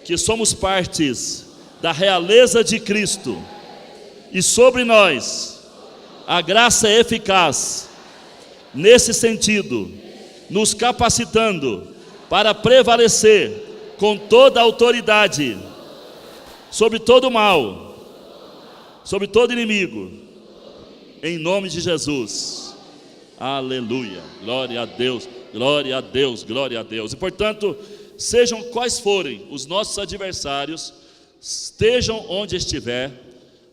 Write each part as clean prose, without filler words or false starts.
que somos partes da realeza de Cristo, e sobre nós a graça é eficaz, nesse sentido, nos capacitando para prevalecer com toda a autoridade sobre todo mal, sobre todo inimigo, em nome de Jesus. Aleluia, glória a Deus, glória a Deus, glória a Deus. E portanto, sejam quais forem os nossos adversários, estejam onde estiver,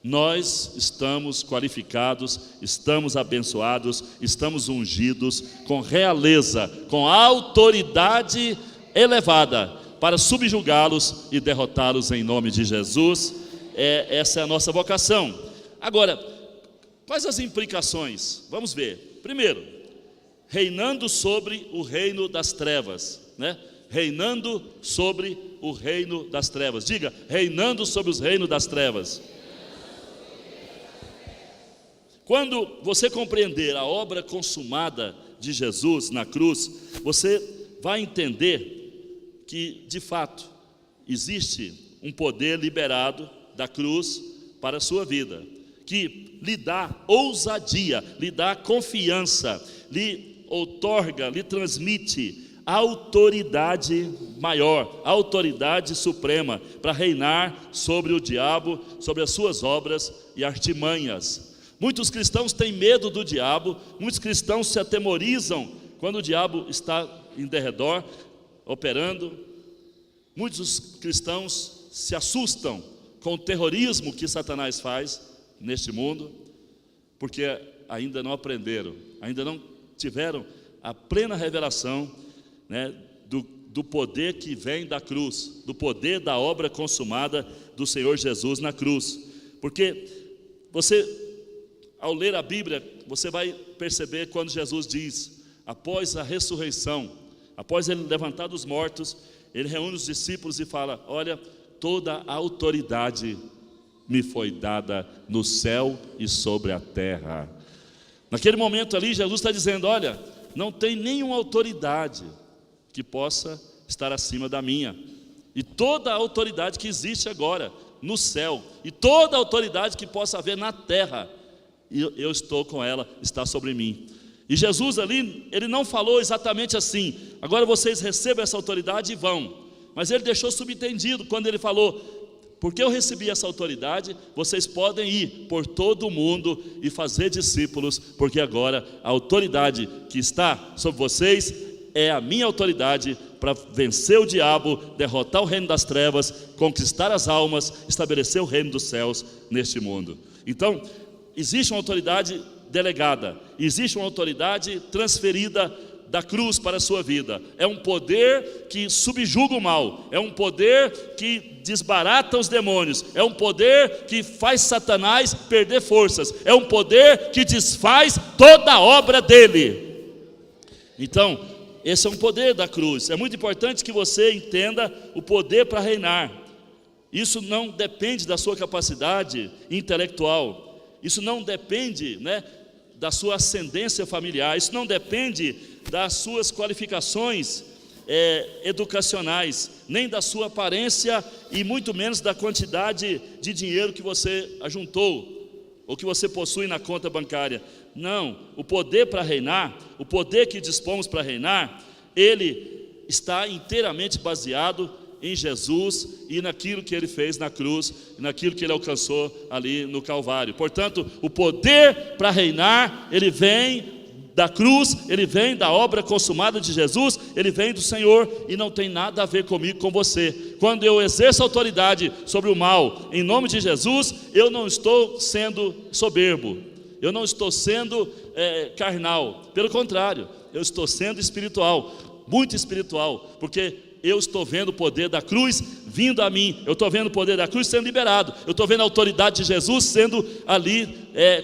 nós estamos qualificados, estamos abençoados, estamos ungidos com realeza, com autoridade elevada para subjugá-los e derrotá-los em nome de Jesus. Essa é a nossa vocação. Agora, quais as implicações? Vamos ver. Primeiro, reinando sobre o reino das trevas, né? Reinando sobre o reino das trevas. Diga, reinando sobre os reinos das trevas. Quando você compreender a obra consumada de Jesus na cruz, você vai entender que, de fato, existe um poder liberado da cruz para a sua vida, que lhe dá ousadia, lhe dá confiança, lhe outorga, lhe transmite autoridade maior, autoridade suprema, para reinar sobre o diabo, sobre as suas obras e artimanhas. Muitos cristãos têm medo do diabo, muitos cristãos se atemorizam quando o diabo está em derredor, operando. Muitos cristãos se assustam com o terrorismo que Satanás faz neste mundo, porque ainda não aprenderam, ainda não tiveram a plena revelação, né, do poder que vem da cruz, do poder da obra consumada do Senhor Jesus na cruz. Porque você, ao ler a Bíblia, você vai perceber quando Jesus diz, após a ressurreição, após ele levantar dos mortos, ele reúne os discípulos e fala, olha, toda a autoridade me foi dada no céu e sobre a terra. Naquele momento ali, Jesus está dizendo, olha, não tem nenhuma autoridade que possa estar acima da minha. E toda a autoridade que existe agora no céu, e toda a autoridade que possa haver na terra, e eu estou com ela, está sobre mim. E Jesus ali, ele não falou exatamente assim, agora vocês recebem essa autoridade e vão. Mas ele deixou subentendido quando ele falou, porque eu recebi essa autoridade, vocês podem ir por todo o mundo e fazer discípulos, porque agora a autoridade que está sobre vocês é a minha autoridade para vencer o diabo, derrotar o reino das trevas, conquistar as almas, estabelecer o reino dos céus neste mundo. Então, existe uma autoridade delegada, existe uma autoridade transferida da cruz para a sua vida. É um poder que subjuga o mal, é um poder que desbarata os demônios, é um poder que faz Satanás perder forças, é um poder que desfaz toda a obra dele. Então, esse é um poder da cruz. É muito importante que você entenda o poder para reinar. Isso não depende da sua capacidade intelectual, isso não depende, né, da sua ascendência familiar, isso não depende das suas qualificações educacionais, nem da sua aparência e muito menos da quantidade de dinheiro que você ajuntou ou que você possui na conta bancária. Não, o poder para reinar, o poder que dispomos para reinar, ele está inteiramente baseado em Jesus e naquilo que ele fez na cruz, naquilo que ele alcançou ali no Calvário. Portanto, o poder para reinar, ele vem da cruz, ele vem da obra consumada de Jesus, ele vem do Senhor e não tem nada a ver comigo, com você. Quando eu exerço autoridade sobre o mal, em nome de Jesus, eu não estou sendo soberbo, eu não estou sendo carnal, pelo contrário, eu estou sendo espiritual, muito espiritual, porque eu estou vendo o poder da cruz vindo a mim, eu estou vendo o poder da cruz sendo liberado, eu estou vendo a autoridade de Jesus sendo ali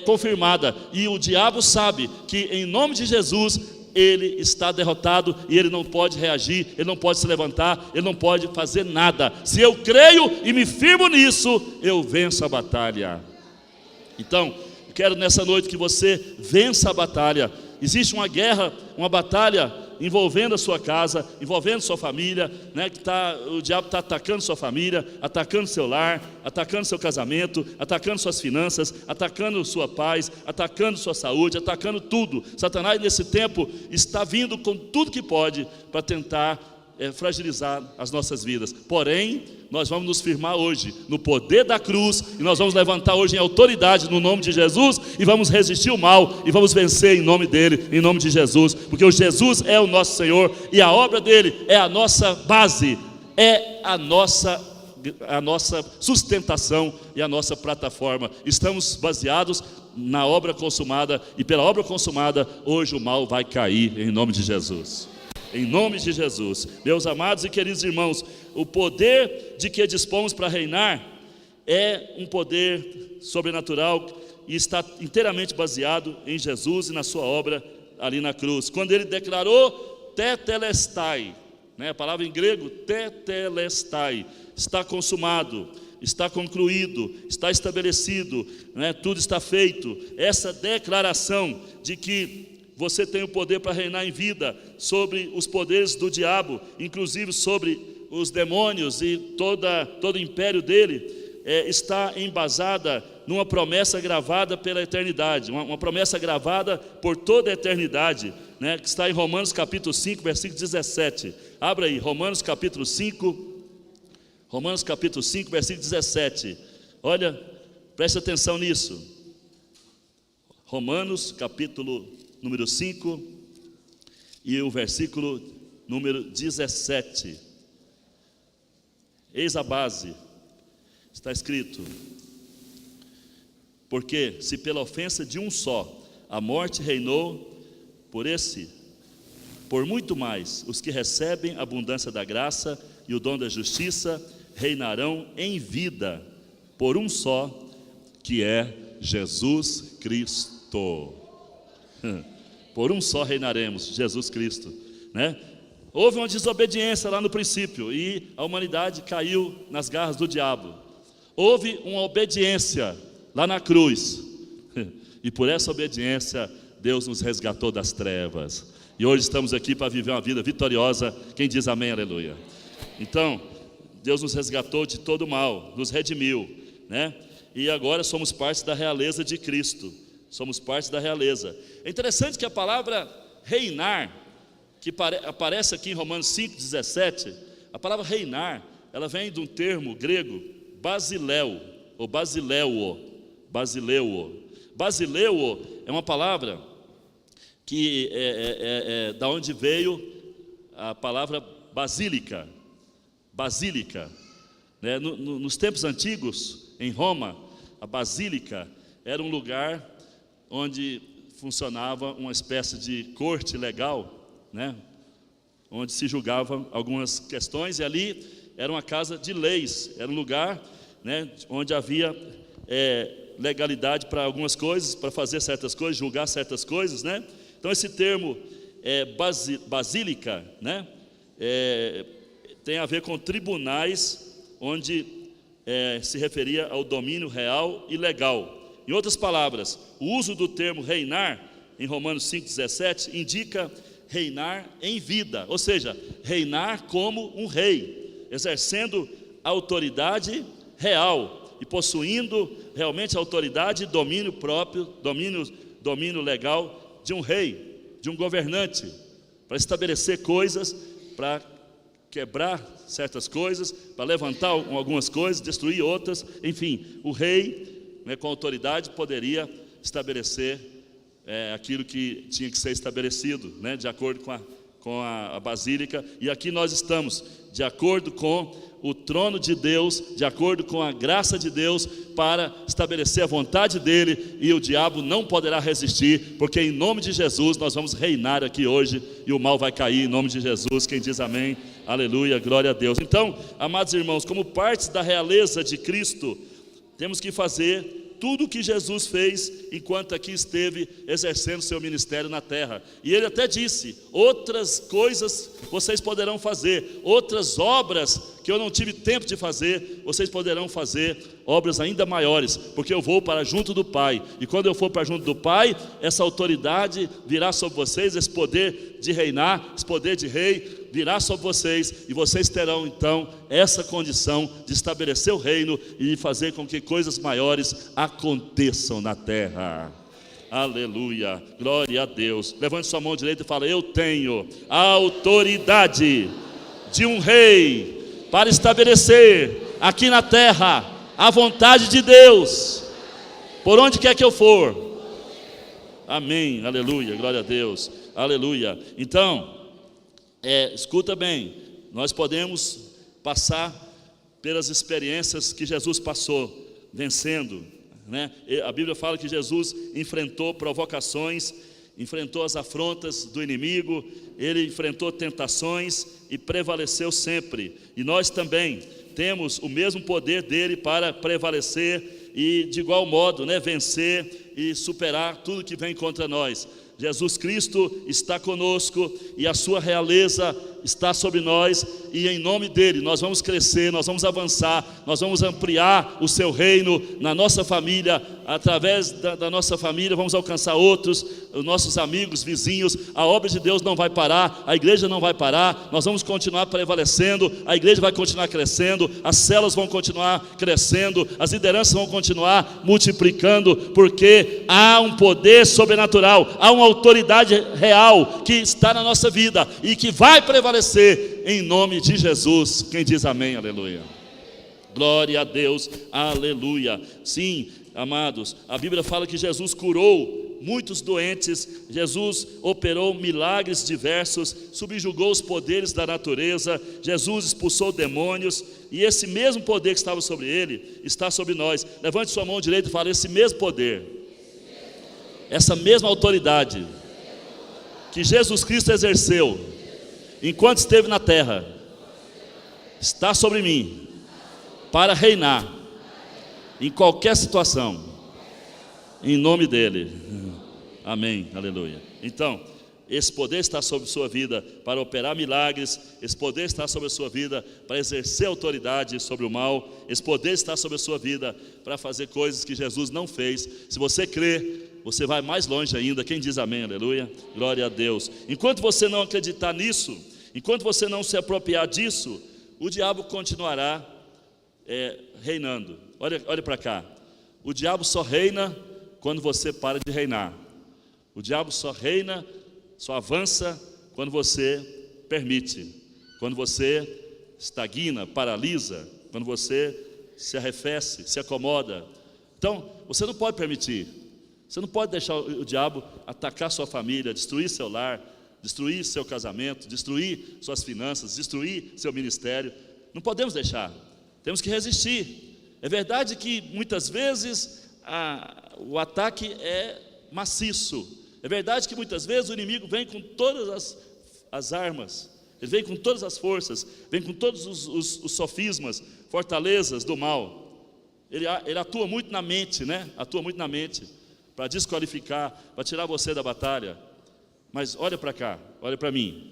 confirmada, e o diabo sabe que em nome de Jesus ele está derrotado e ele não pode reagir, ele não pode se levantar, ele não pode fazer nada. Se eu creio e me firmo nisso, eu venço a batalha. Então, eu quero nessa noite que você vença a batalha. Existe uma guerra, uma batalha envolvendo a sua casa, envolvendo sua família, né? O diabo está atacando sua família, atacando seu lar, atacando seu casamento, atacando suas finanças, atacando sua paz, atacando sua saúde, atacando tudo. Satanás nesse tempo está vindo com tudo que pode para tentar fragilizar as nossas vidas. Porém, nós vamos nos firmar hoje no poder da cruz, e nós vamos levantar hoje em autoridade no nome de Jesus, e vamos resistir o mal, e vamos vencer em nome dele, em nome de Jesus, porque o Jesus é o nosso Senhor, e a obra dele é a nossa base, é a nossa sustentação e a nossa plataforma. Estamos baseados na obra consumada, e pela obra consumada, hoje o mal vai cair em nome de Jesus. Em nome de Jesus. Meus amados e queridos irmãos, o poder de que dispomos para reinar é um poder sobrenatural e está inteiramente baseado em Jesus e na sua obra ali na cruz. Quando ele declarou tetelestai, né, a palavra em grego tetelestai, está consumado, está concluído, está estabelecido, né, tudo está feito. Essa declaração de que você tem o poder para reinar em vida sobre os poderes do diabo, inclusive sobre os demônios e todo o império dele, está embasada numa promessa gravada pela eternidade, uma promessa gravada por toda a eternidade, né, que está em Romanos capítulo 5, versículo 17. Abra aí, Romanos capítulo 5, versículo 17. Olha, preste atenção nisso. Romanos capítulo número 5 e o versículo número 17. Eis a base, está escrito: porque se pela ofensa de um só a morte reinou, por muito mais os que recebem a abundância da graça e o dom da justiça reinarão em vida por um só, que é Jesus Cristo. Por um só reinaremos, Jesus Cristo, né? Houve uma desobediência lá no princípio e a humanidade caiu nas garras do diabo. Houve uma obediência lá na cruz e por essa obediência Deus nos resgatou das trevas, e hoje estamos aqui para viver uma vida vitoriosa. Quem diz amém, aleluia? Então, Deus nos resgatou de todo o mal, nos redimiu, né? E agora somos parte da realeza de Cristo. Somos parte da realeza. É interessante que a palavra reinar, que aparece aqui em Romanos 5,17, a palavra reinar, ela vem de um termo grego, basileu, ou basileuo. Basileuo é uma palavra que da onde veio a palavra basílica, né? Nos tempos antigos, em Roma, a basílica era um lugar onde funcionava uma espécie de corte legal, né? Onde se julgavam algumas questões, e ali era uma casa de leis, era um lugar, né, onde havia legalidade para algumas coisas, para fazer certas coisas, julgar certas coisas, né? Então esse termo basílica, né, tem a ver com tribunais, onde se referia ao domínio real e legal. Em outras palavras, o uso do termo reinar, em Romanos 5,17, indica reinar em vida, ou seja, reinar como um rei, exercendo autoridade real e possuindo realmente autoridade e domínio próprio, domínio legal de um rei, de um governante, para estabelecer coisas, para quebrar certas coisas, para levantar algumas coisas, destruir outras. Enfim, o rei, né, com autoridade, poderia estabelecer aquilo que tinha que ser estabelecido, né, de acordo com a basílica. E aqui nós estamos, de acordo com o trono de Deus, de acordo com a graça de Deus, para estabelecer a vontade dele, e o diabo não poderá resistir, porque em nome de Jesus nós vamos reinar aqui hoje, e o mal vai cair em nome de Jesus. Quem diz amém, aleluia, glória a Deus. Então, amados irmãos, como parte da realeza de Cristo, temos que fazer tudo o que Jesus fez enquanto aqui esteve exercendo seu ministério na terra. E ele até disse: outras coisas vocês poderão fazer, outras obras que eu não tive tempo de fazer, vocês poderão fazer obras ainda maiores, porque eu vou para junto do Pai, e quando eu for para junto do Pai, essa autoridade virá sobre vocês, esse poder de reinar, esse poder de rei virá sobre vocês, e vocês terão então essa condição de estabelecer o reino e de fazer com que coisas maiores aconteçam na terra. Aleluia, glória a Deus. Levante sua mão direita e fala: eu tenho a autoridade de um rei para estabelecer aqui na terra a vontade de Deus, por onde quer que eu for. Amém, aleluia, glória a Deus, aleluia. Então, escuta bem, nós podemos passar pelas experiências que Jesus passou, vencendo, né? A Bíblia fala que Jesus enfrentou provocações, enfrentou as afrontas do inimigo, ele enfrentou tentações e prevaleceu sempre. E nós também temos o mesmo poder dele para prevalecer e de igual modo, né, vencer e superar tudo que vem contra nós. Jesus Cristo está conosco e a sua realeza está sobre nós, e em nome dele nós vamos crescer, nós vamos avançar, nós vamos ampliar o seu reino na nossa família. Através da nossa família vamos alcançar outros, os nossos amigos, vizinhos. A obra de Deus não vai parar, a igreja não vai parar, nós vamos continuar prevalecendo, a igreja vai continuar crescendo, as células vão continuar crescendo, as lideranças vão continuar multiplicando, porque há um poder sobrenatural, há uma autoridade real que está na nossa vida e que vai prevalecer em nome de Jesus. Quem diz amém, aleluia. Glória a Deus, aleluia. Sim, amados, a Bíblia fala que Jesus curou muitos doentes, Jesus operou milagres diversos, subjugou os poderes da natureza, Jesus expulsou demônios, e esse mesmo poder que estava sobre ele, está sobre nós. Levante sua mão direita e fale: esse mesmo poder, essa mesma autoridade que Jesus Cristo exerceu enquanto esteve na terra, está sobre mim, para reinar em qualquer situação, em nome dele. Amém, aleluia. Então, esse poder está sobre a sua vida para operar milagres, esse poder está sobre a sua vida para exercer autoridade sobre o mal, esse poder está sobre a sua vida para fazer coisas que Jesus não fez. Se você crê, você vai mais longe ainda. Quem diz amém, aleluia, glória a Deus. Enquanto você não acreditar nisso, enquanto você não se apropriar disso, o diabo continuará reinando. Olha para cá, o diabo só reina quando você para de reinar. O diabo só reina, só avança quando você permite, quando você estagna, paralisa, quando você se arrefece, se acomoda. Então, você não pode permitir, você não pode deixar o diabo atacar sua família, destruir seu lar, destruir seu casamento, destruir suas finanças, destruir seu ministério. Não podemos deixar, temos que resistir. É verdade que muitas vezes o ataque é maciço. É verdade que muitas vezes o inimigo vem com todas as armas, ele vem com todas as forças, vem com todos os sofismas, fortalezas do mal. Ele atua muito na mente, né? Atua muito na mente, para desqualificar, para tirar você da batalha. Mas olha para cá, olha para mim.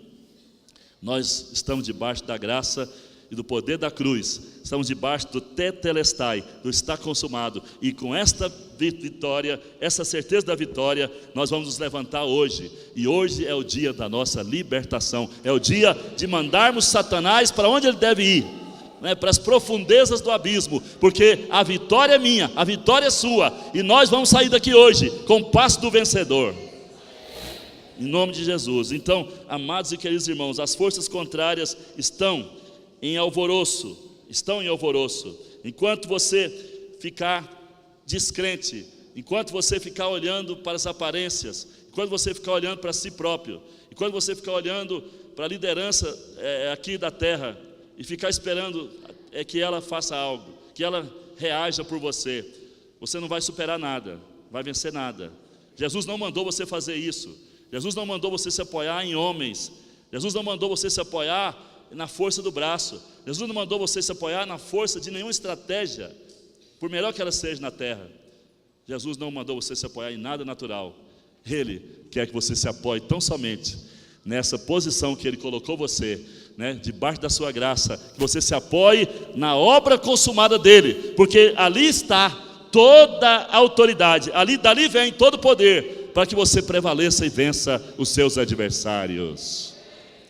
Nós estamos debaixo da graça e do poder da cruz, estamos debaixo do tetelestai, do está consumado, e com esta vitória, essa certeza da vitória, nós vamos nos levantar hoje, e hoje é o dia da nossa libertação, é o dia de mandarmos Satanás para onde ele deve ir, né, para as profundezas do abismo, porque a vitória é minha, a vitória é sua, e nós vamos sair daqui hoje com o passo do vencedor, em nome de Jesus. Então, amados e queridos irmãos, as forças contrárias estão em alvoroço, enquanto você ficar descrente, enquanto você ficar olhando para as aparências, enquanto você ficar olhando para si próprio, enquanto você ficar olhando para a liderança aqui da terra, e ficar esperando que ela faça algo, que ela reaja por você, você não vai superar nada, vai vencer nada. Jesus não mandou você fazer isso, Jesus não mandou você se apoiar em homens, Jesus não mandou você se apoiar na força do braço, Jesus não mandou você se apoiar na força de nenhuma estratégia, por melhor que ela seja na terra. Jesus não mandou você se apoiar em nada natural. Ele quer que você se apoie tão somente nessa posição que Ele colocou você, né, debaixo da sua graça, que você se apoie na obra consumada dele, porque ali está toda a autoridade, dali vem todo o poder, para que você prevaleça e vença os seus adversários.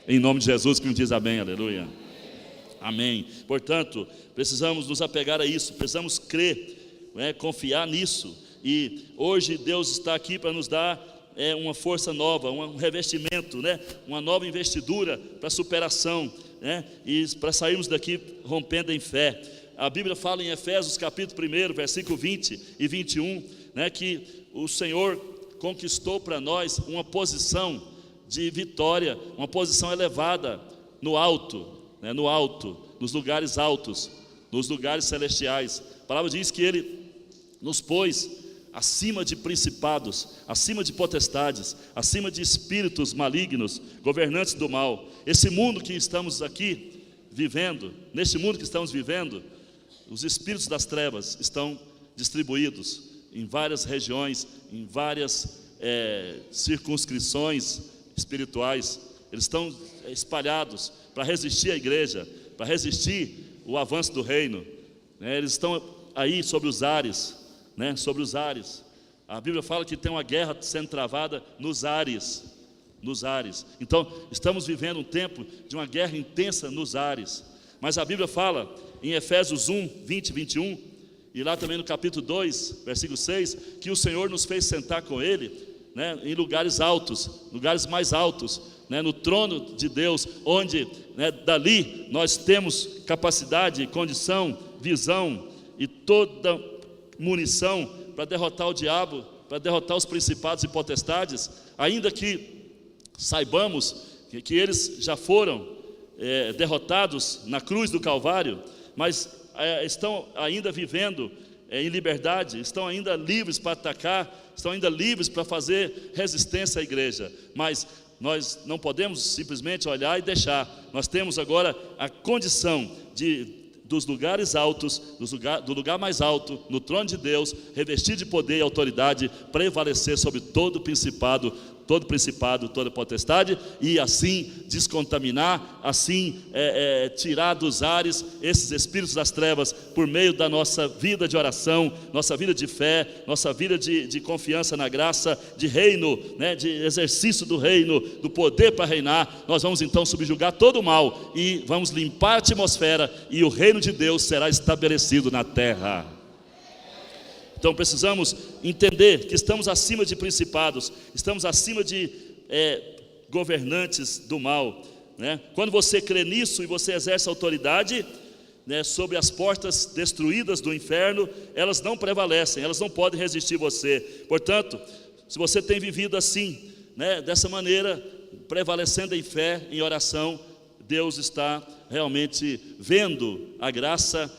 Em nome de Jesus, que nos diz amém, aleluia. Amém. Portanto, precisamos nos apegar a isso, precisamos crer, né, confiar nisso. E hoje Deus está aqui para nos dar uma força nova, um revestimento, né, uma nova investidura para superação, né, e para sairmos daqui rompendo em fé. A Bíblia fala em Efésios capítulo 1, versículo 20 e 21, né, que o Senhor conquistou para nós uma posição de vitória, uma posição elevada no alto, né, no alto, nos lugares altos, nos lugares celestiais. A palavra diz que Ele nos pôs acima de principados, acima de potestades, acima de espíritos malignos, governantes do mal. Esse mundo que estamos aqui vivendo, neste mundo que estamos vivendo, os espíritos das trevas estão distribuídos em várias regiões, em várias circunscrições espirituais. Eles estão espalhados para resistir à igreja, para resistir o avanço do reino, né? Eles estão aí sobre os ares, né? Sobre os ares. A Bíblia fala que tem uma guerra sendo travada nos ares, nos ares. Então estamos vivendo um tempo de uma guerra intensa nos ares. Mas a Bíblia fala em Efésios 1, 20 e 21, e lá também no capítulo 2, versículo 6, que o Senhor nos fez sentar com Ele, né, em lugares altos, lugares mais altos, né, no trono de Deus, onde, né, dali nós temos capacidade, condição, visão e toda munição para derrotar o diabo, para derrotar os principados e potestades, ainda que saibamos que eles já foram derrotados na cruz do Calvário, mas estão ainda vivendo em liberdade, estão ainda livres para atacar, estão ainda livres para fazer resistência à igreja. Mas nós não podemos simplesmente olhar e deixar. Nós temos agora a condição dos lugares altos, do lugar mais alto, no trono de Deus, revestido de poder e autoridade, prevalecer sobre todo principado, toda potestade, e assim descontaminar, assim tirar dos ares esses espíritos das trevas, por meio da nossa vida de oração, nossa vida de fé, nossa vida de confiança na graça, de reino, né, de exercício do reino, do poder para reinar. Nós vamos então subjugar todo o mal, e vamos limpar a atmosfera, e o reino de Deus será estabelecido na terra. Então precisamos entender que estamos acima de principados, estamos acima de governantes do mal, né? Quando você crê nisso e você exerce autoridade, né, sobre as portas destruídas do inferno, elas não prevalecem, elas não podem resistir você. Portanto, se você tem vivido assim, né, dessa maneira, prevalecendo em fé, em oração, Deus está realmente vendo a graça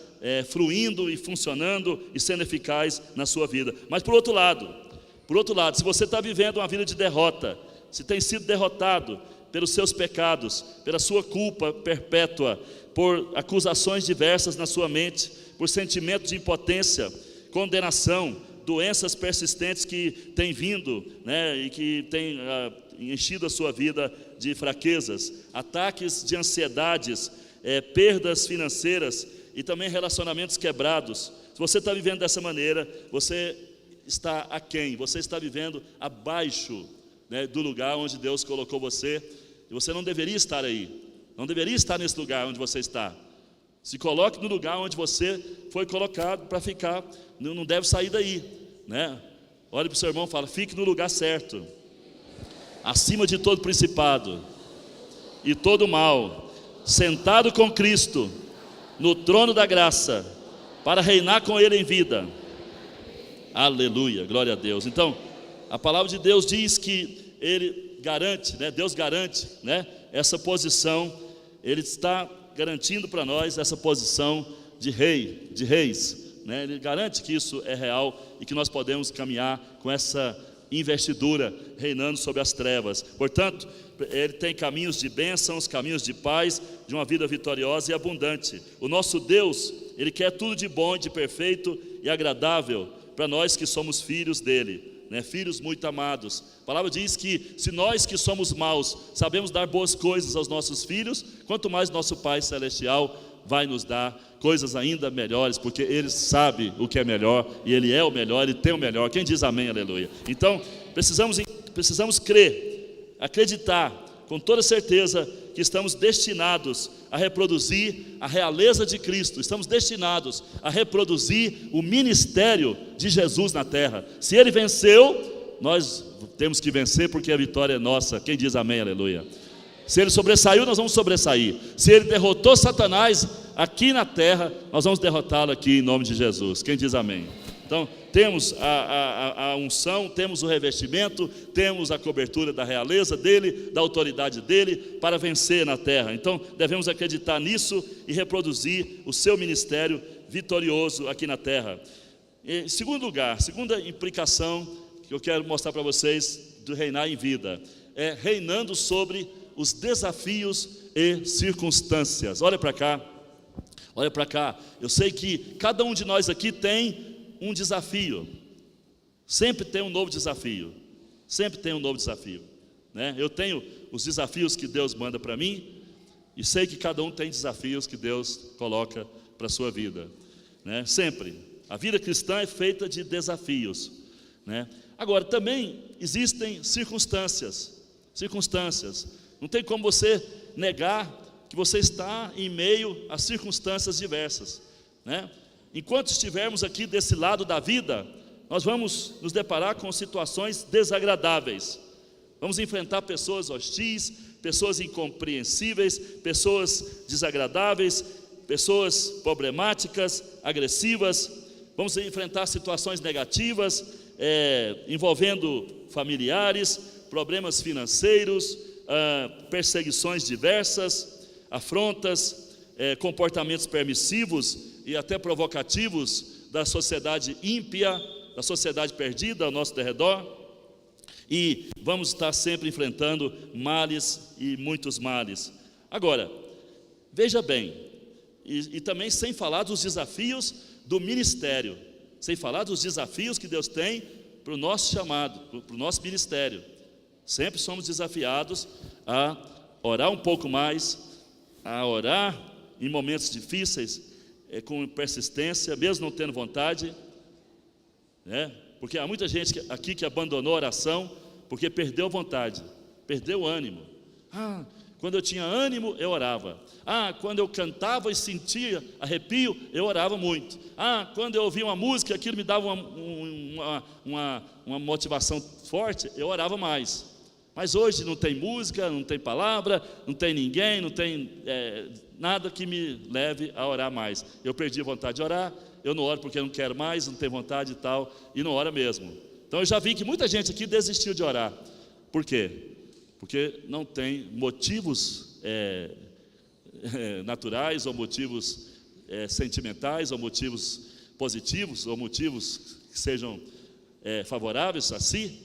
fluindo e funcionando e sendo eficaz na sua vida. Mas por outro lado, se você está vivendo uma vida de derrota, se tem sido derrotado pelos seus pecados, pela sua culpa perpétua, por acusações diversas na sua mente, por sentimento de impotência, condenação, doenças persistentes que têm vindo, né, e que têm enchido a sua vida de fraquezas, ataques de ansiedades, perdas financeiras e também relacionamentos quebrados. Se você está vivendo dessa maneira, você está aquém, você está vivendo abaixo, né, do lugar onde Deus colocou você, e você não deveria estar aí, não deveria estar nesse lugar onde você está. Se coloque no lugar onde você foi colocado para ficar, não deve sair daí, né? Olhe para o seu irmão e fala: fique no lugar certo, acima de todo principado e todo mal, sentado com Cristo no trono da graça, para reinar com Ele em vida. Aleluia, glória a Deus. Então, a palavra de Deus diz que Ele garante, né, Deus garante, né, essa posição. Ele está garantindo para nós essa posição de rei, de reis, né? Ele garante que isso é real e que nós podemos caminhar com essa investidura, reinando sobre as trevas. Portanto, Ele tem caminhos de bênçãos, caminhos de paz, de uma vida vitoriosa e abundante. O nosso Deus, Ele quer tudo de bom, de perfeito e agradável para nós que somos filhos dEle. né? Filhos muito amados. A palavra diz que se nós que somos maus sabemos dar boas coisas aos nossos filhos, quanto mais nosso Pai Celestial vai nos dar coisas ainda melhores, porque Ele sabe o que é melhor, e Ele é o melhor, Ele tem o melhor. Quem diz amém, aleluia? Então, precisamos crer, acreditar, com toda certeza, que estamos destinados a reproduzir a realeza de Cristo, estamos destinados a reproduzir o ministério de Jesus na terra. Se Ele venceu, nós temos que vencer, porque a vitória é nossa. Quem diz amém, aleluia? Se Ele sobressaiu, nós vamos sobressair. Se Ele derrotou Satanás aqui na terra, nós vamos derrotá-lo aqui em nome de Jesus. Quem diz amém? Então, temos a unção, temos o revestimento, temos a cobertura da realeza dEle, da autoridade dEle, para vencer na terra. Então, devemos acreditar nisso e reproduzir o seu ministério vitorioso aqui na terra. Em segundo lugar, segunda implicação que eu quero mostrar para vocês do reinar em vida, é reinando sobre os desafios e circunstâncias. Olha para cá, olha para cá. Eu sei que cada um de nós aqui tem um desafio, sempre tem um novo desafio, sempre tem um novo desafio, né? Eu tenho os desafios que Deus manda para mim, e sei que cada um tem desafios que Deus coloca para a sua vida, né? Sempre, a vida cristã é feita de desafios, né? Agora, também existem circunstâncias, não tem como você negar que você está em meio a circunstâncias diversas, né? Enquanto estivermos aqui desse lado da vida, nós vamos nos deparar com situações desagradáveis. Vamos enfrentar pessoas hostis, pessoas incompreensíveis, pessoas desagradáveis, pessoas problemáticas, agressivas. Vamos enfrentar situações negativas, envolvendo familiares, problemas financeiros, perseguições diversas, afrontas, comportamentos permissivos e até provocativos da sociedade ímpia, da sociedade perdida ao nosso derredor, e vamos estar sempre enfrentando males e muitos males. Agora, veja bem, e também sem falar dos desafios do ministério, sem falar dos desafios que Deus tem para o nosso chamado, para o nosso ministério. Sempre somos desafiados a orar um pouco mais, a orar em momentos difíceis, com persistência, mesmo não tendo vontade, né? Porque há muita gente aqui que abandonou a oração porque perdeu vontade, perdeu o ânimo. Quando eu tinha ânimo, eu orava. Quando eu cantava e sentia arrepio, eu orava muito. Quando eu ouvia uma música, aquilo me dava uma motivação forte, eu orava mais. Mas hoje não tem música, não tem palavra, não tem ninguém, não tem nada que me leve a orar mais. Eu perdi a vontade de orar, eu não oro porque eu não quero mais, não tenho vontade e tal, e não ora mesmo. Então eu já vi que muita gente aqui desistiu de orar. Por quê? Porque não tem motivos naturais, ou motivos sentimentais, ou motivos positivos, ou motivos que sejam favoráveis a si,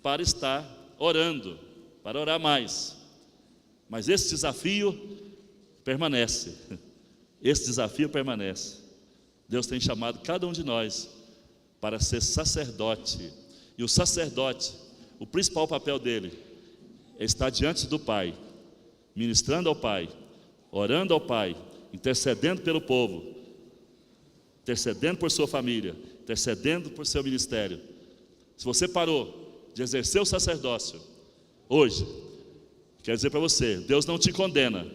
para estar orando, para orar mais. Mas esse desafio permanece. Esse desafio permanece. Deus tem chamado cada um de nós para ser sacerdote. E o sacerdote, o principal papel dele é estar diante do Pai, ministrando ao Pai, orando ao Pai, intercedendo pelo povo, intercedendo por sua família, intercedendo por seu ministério. Se você parou de exercer o sacerdócio hoje, quero dizer para você, Deus não te condena,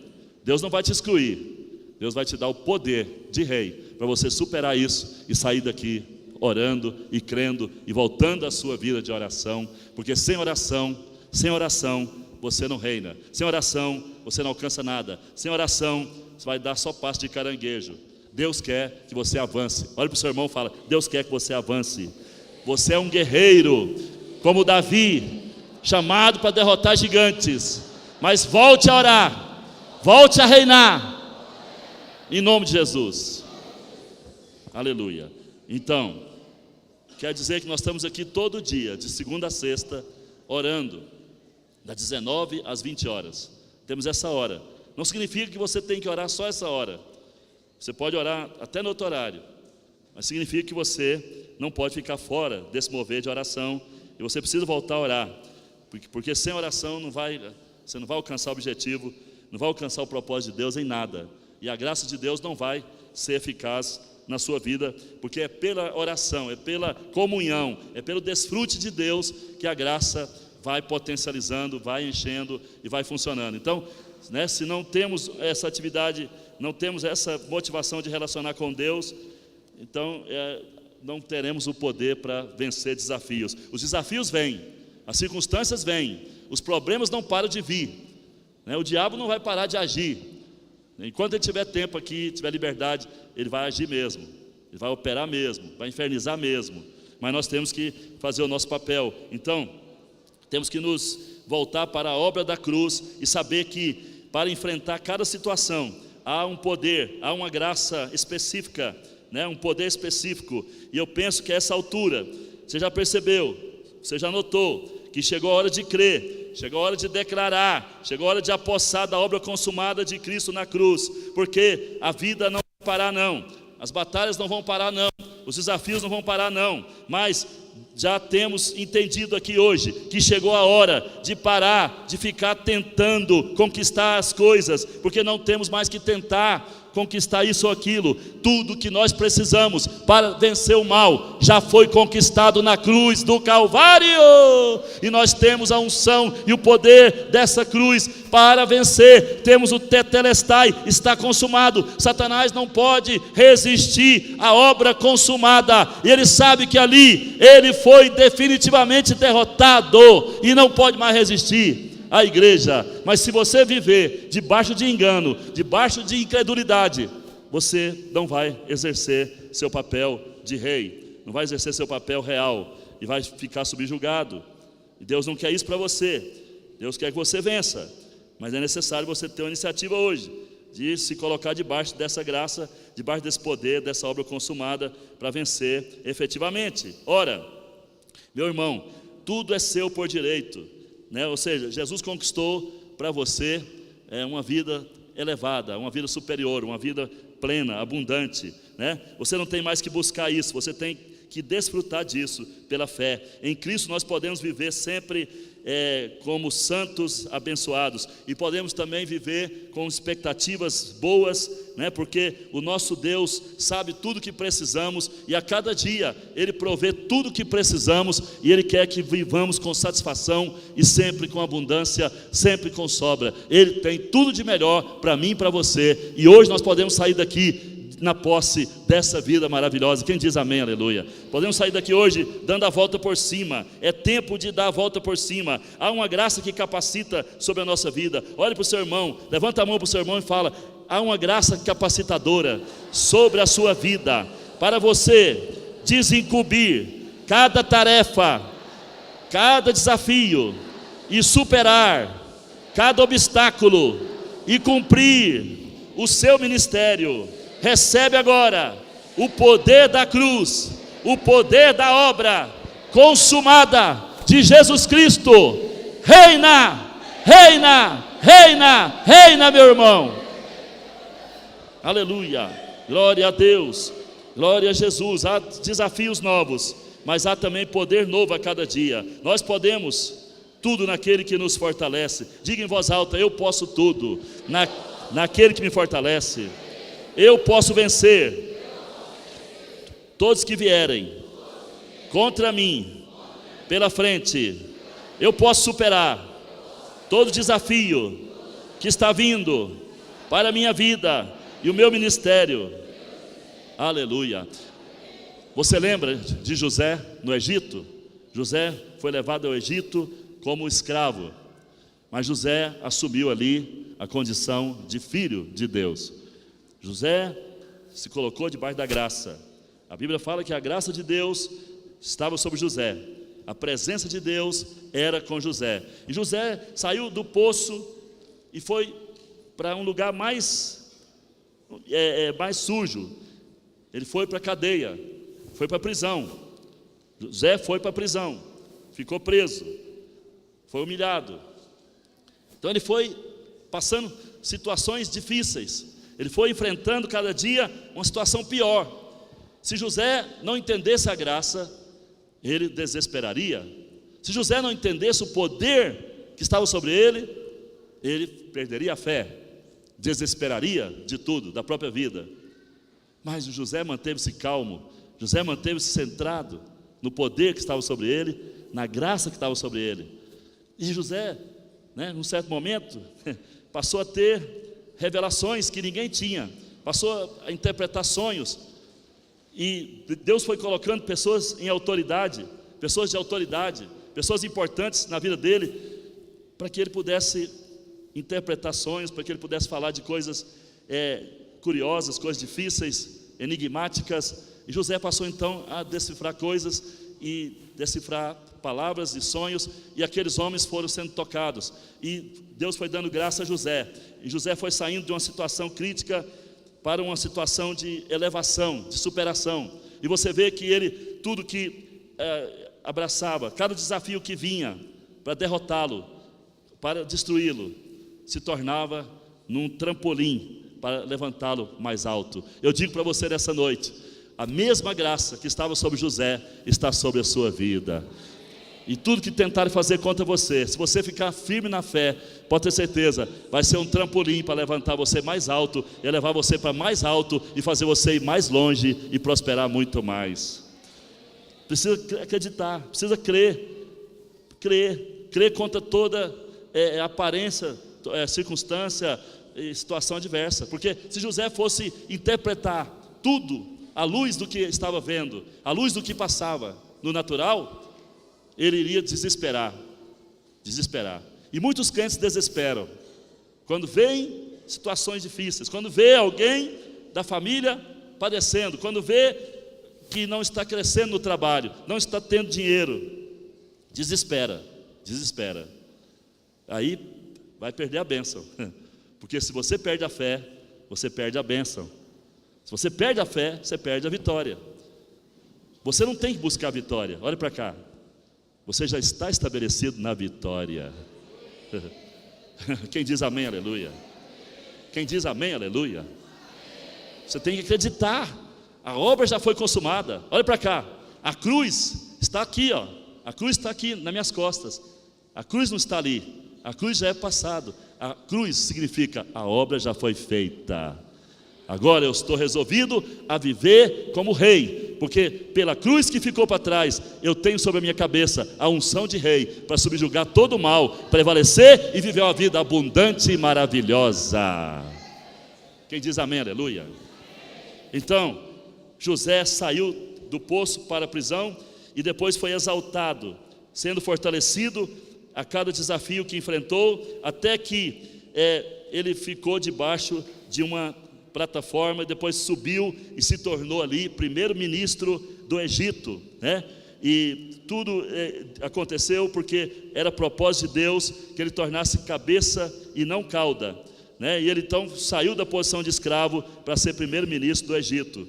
Deus não vai te excluir, Deus vai te dar o poder de rei para você superar isso e sair daqui orando e crendo e voltando à sua vida de oração, porque sem oração você não reina, sem oração você não alcança nada, sem oração você vai dar só passo de caranguejo. Deus quer que você avance. Olha para o seu irmão e fala: Deus quer que você avance. Você é um guerreiro como Davi, chamado para derrotar gigantes, mas volte a orar, volte a reinar, em nome de Jesus. Aleluia. Então, quer dizer que nós estamos aqui todo dia, de segunda a sexta, orando, das 19 às 20 horas, temos essa hora. Não significa que você tem que orar só essa hora, você pode orar até no outro horário, mas significa que você não pode ficar fora desse mover de oração e você precisa voltar a orar, porque sem oração você não vai alcançar o objetivo, não vai alcançar o propósito de Deus em nada, e a graça de Deus não vai ser eficaz na sua vida, porque é pela oração, é pela comunhão, é pelo desfrute de Deus que a graça vai potencializando, vai enchendo e vai funcionando. Então, se não temos essa atividade, não temos essa motivação de relacionar com Deus, então não teremos o poder para vencer desafios. Os desafios vêm, as circunstâncias vêm, os problemas não param de vir, o diabo não vai parar de agir. Enquanto ele tiver tempo aqui, tiver liberdade, ele vai agir mesmo, ele vai operar mesmo, vai infernizar mesmo, mas nós temos que fazer o nosso papel. Então, temos que nos voltar para a obra da cruz e saber que para enfrentar cada situação há um poder, há uma graça específica, um poder específico, e eu penso que a essa altura, você já percebeu, você já notou, que chegou a hora de crer, chegou a hora de declarar, chegou a hora de apossar da obra consumada de Cristo na cruz, porque a vida não vai parar não, as batalhas não vão parar não, os desafios não vão parar não, mas já temos entendido aqui hoje que chegou a hora de parar de ficar tentando conquistar as coisas, porque não temos mais que tentar conquistar isso ou aquilo. Tudo que nós precisamos para vencer o mal já foi conquistado na cruz do Calvário, e nós temos a unção e o poder dessa cruz para vencer. Temos o tetelestai, está consumado. Satanás não pode resistir à obra consumada, e ele sabe que ali ele foi definitivamente derrotado e não pode mais resistir à igreja. Mas se você viver debaixo de engano, debaixo de incredulidade, você não vai exercer seu papel de rei, não vai exercer seu papel real, e vai ficar subjugado. E Deus não quer isso para você. Deus quer que você vença, mas é necessário você ter uma iniciativa hoje de se colocar debaixo dessa graça, debaixo desse poder, dessa obra consumada, para vencer efetivamente. Ora, meu irmão, tudo é seu por direito, ou seja, Jesus conquistou para você uma vida elevada, uma vida superior, uma vida plena, abundante, Você não tem mais que buscar isso, você tem que desfrutar disso pela fé. Em Cristo nós podemos viver sempre como santos abençoados, e podemos também viver com expectativas boas, porque o nosso Deus sabe tudo que precisamos, e a cada dia Ele provê tudo que precisamos, e Ele quer que vivamos com satisfação, e sempre com abundância, sempre com sobra. Ele tem tudo de melhor para mim e para você, e hoje nós podemos sair daqui na posse dessa vida maravilhosa. Quem diz amém, aleluia? Podemos sair daqui hoje dando a volta por cima. É tempo de dar a volta por cima. Há uma graça que capacita sobre a nossa vida. Olhe para o seu irmão, levanta a mão para o seu irmão e fala: há uma graça capacitadora sobre a sua vida, para você desincumbir cada tarefa, cada desafio, e superar cada obstáculo, e cumprir o seu ministério. Recebe agora o poder da cruz, o poder da obra consumada de Jesus Cristo. Reina, reina, reina, reina, meu irmão. Aleluia, glória a Deus, glória a Jesus. Há desafios novos, mas há também poder novo a cada dia. Nós podemos tudo naquele que nos fortalece. Diga em voz alta: eu posso tudo naquele que me fortalece. Eu posso vencer todos que vierem contra mim pela frente. Eu posso superar todo desafio que está vindo para a minha vida e o meu ministério. Aleluia. Você lembra de José no Egito? José foi levado ao Egito como escravo, mas José assumiu ali a condição de filho de Deus. José se colocou debaixo da graça. A Bíblia fala que a graça de Deus estava sobre José, a presença de Deus era com José. E José saiu do poço e foi para um lugar mais sujo. Ele foi para a cadeia, foi para a prisão. José foi para a prisão, ficou preso, foi humilhado. Então ele foi passando situações difíceis. Ele foi enfrentando cada dia uma situação pior. Se José não entendesse a graça, ele desesperaria. Se José não entendesse o poder que estava sobre ele, ele perderia a fé, desesperaria de tudo, da própria vida. Mas José manteve-se calmo, José manteve-se centrado no poder que estava sobre ele, na graça que estava sobre ele. E José, num certo momento, passou a ter revelações que ninguém tinha, passou a interpretar sonhos, e Deus foi colocando pessoas em autoridade, pessoas de autoridade, pessoas importantes na vida dele, para que ele pudesse interpretar sonhos, para que ele pudesse falar de coisas curiosas, coisas difíceis, enigmáticas. E José passou então a decifrar coisas e decifrar palavras e sonhos, e aqueles homens foram sendo tocados, e Deus foi dando graça a José, e José foi saindo de uma situação crítica para uma situação de elevação, de superação. E você vê que ele, tudo que abraçava, cada desafio que vinha para derrotá-lo, para destruí-lo, se tornava num trampolim para levantá-lo mais alto. Eu digo para você nessa noite, a mesma graça que estava sobre José está sobre a sua vida. E tudo que tentarem fazer contra você, se você ficar firme na fé, pode ter certeza, vai ser um trampolim para levantar você mais alto, e levar você para mais alto, e fazer você ir mais longe, e prosperar muito mais. Precisa acreditar, precisa crer contra toda aparência, circunstância, situação adversa. Porque se José fosse interpretar tudo à luz do que estava vendo, à luz do que passava no natural, ele iria desesperar. E muitos crentes desesperam quando veem situações difíceis, quando vê alguém da família padecendo, quando vê que não está crescendo no trabalho, não está tendo dinheiro, desespera. Aí vai perder a bênção, porque se você perde a fé, você perde a bênção. Se você perde a fé, você perde a vitória. Você não tem que buscar a vitória, olha para cá. Você já está estabelecido na vitória. Quem diz amém, aleluia? Quem diz amém, aleluia? Você tem que acreditar. A obra já foi consumada. Olha para cá. A cruz está aqui, ó. A cruz está aqui nas minhas costas. A cruz não está ali. A cruz já é passado. A cruz significa a obra já foi feita. Agora eu estou resolvido a viver como rei, porque pela cruz que ficou para trás, eu tenho sobre a minha cabeça a unção de rei, para subjugar todo o mal, prevalecer e viver uma vida abundante e maravilhosa. Quem diz amém, aleluia? Então, José saiu do poço para a prisão, e depois foi exaltado, sendo fortalecido a cada desafio que enfrentou, até que ele ficou debaixo de uma plataforma, e depois subiu e se tornou ali primeiro-ministro do Egito, E tudo aconteceu porque era propósito de Deus que ele tornasse cabeça e não cauda, E ele então saiu da posição de escravo para ser primeiro-ministro do Egito,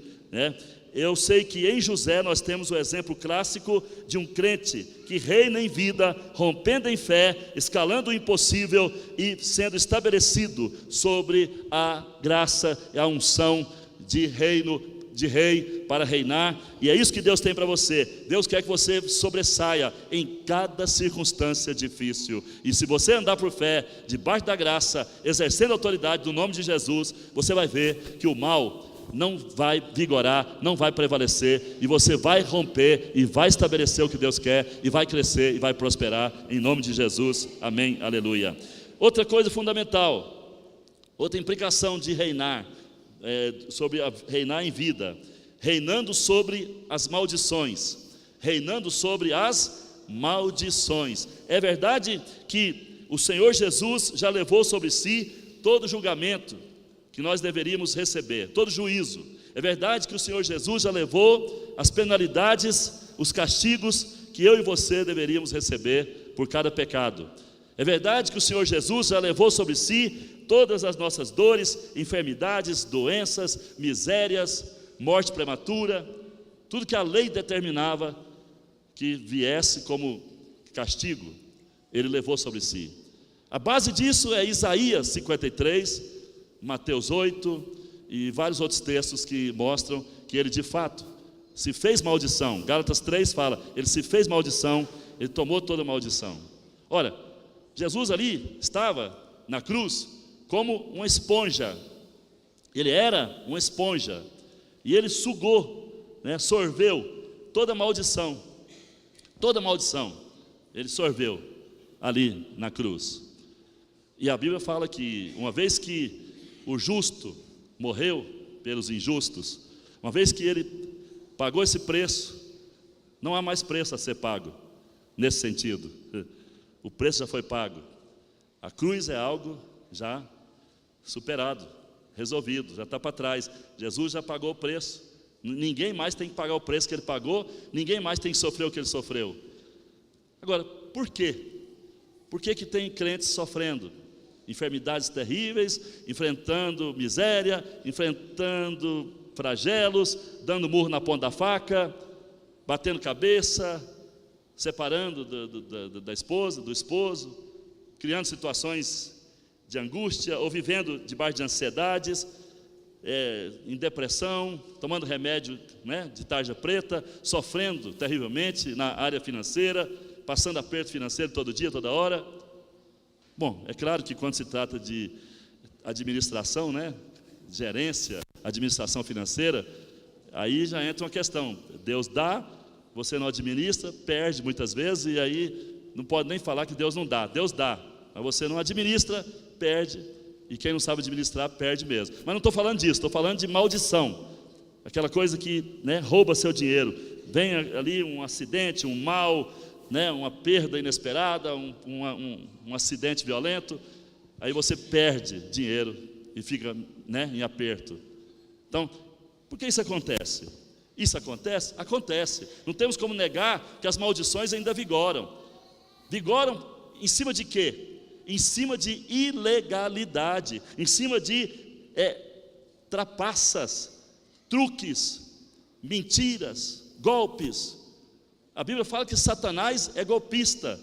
Eu sei que em José nós temos o exemplo clássico de um crente que reina em vida, rompendo em fé, escalando o impossível e sendo estabelecido sobre a graça e a unção de rei para reinar. E é isso que Deus tem para você. Deus quer que você sobressaia em cada circunstância difícil. E se você andar por fé, debaixo da graça, exercendo a autoridade do nome de Jesus, você vai ver que o mal não vai vigorar, não vai prevalecer, e você vai romper e vai estabelecer o que Deus quer, e vai crescer e vai prosperar em nome de Jesus, amém, aleluia. Outra coisa fundamental, outra implicação de reinar, sobre reinar em vida, reinando sobre as maldições, é verdade que o Senhor Jesus já levou sobre si todo o julgamento que nós deveríamos receber, todo juízo. É verdade que o Senhor Jesus já levou as penalidades, os castigos que eu e você deveríamos receber por cada pecado. É verdade que o Senhor Jesus já levou sobre si todas as nossas dores, enfermidades, doenças, misérias, morte prematura, tudo que a lei determinava que viesse como castigo, ele levou sobre si. A base disso é Isaías 53, Mateus 8 e vários outros textos que mostram que ele de fato se fez maldição. Gálatas 3 fala, ele se fez maldição Ele tomou toda a maldição. Ora, Jesus ali estava na cruz como uma esponja. Ele era uma esponja. E ele sugou, né, sorveu toda a maldição. Toda a maldição. Ele sorveu ali na cruz. E a Bíblia fala que uma vez que o justo morreu pelos injustos, uma vez que ele pagou esse preço, não há mais preço a ser pago, nesse sentido. O preço já foi pago. A cruz é algo já superado, resolvido, já está para trás. Jesus já pagou o preço. Ninguém mais tem que pagar o preço que ele pagou, ninguém mais tem que sofrer o que ele sofreu. Agora, por quê? Por que tem crentes sofrendo? Enfermidades terríveis, enfrentando miséria, enfrentando flagelos, dando murro na ponta da faca, batendo cabeça, separando da esposa, do esposo, criando situações de angústia, ou vivendo debaixo de ansiedades, em depressão, tomando remédio, né, de tarja preta, sofrendo terrivelmente na área financeira, passando aperto financeiro todo dia, toda hora. Bom, é claro que quando se trata de administração, né, gerência, administração financeira, aí já entra uma questão. Deus dá, você não administra, perde muitas vezes, e aí não pode nem falar que Deus não dá. Deus dá, mas você não administra, perde, e quem não sabe administrar, perde mesmo. Mas não estou falando disso, estou falando de maldição, aquela coisa que, né, rouba seu dinheiro. Vem ali um acidente, um mal, né, uma perda inesperada, um acidente violento, aí você perde dinheiro e fica, né, em aperto. Então, por que isso acontece? Isso acontece? Acontece. Não temos como negar que as maldições ainda vigoram. Vigoram em cima de quê? Em cima de ilegalidade, em cima de trapaças, truques, mentiras, golpes. A Bíblia fala que Satanás é golpista.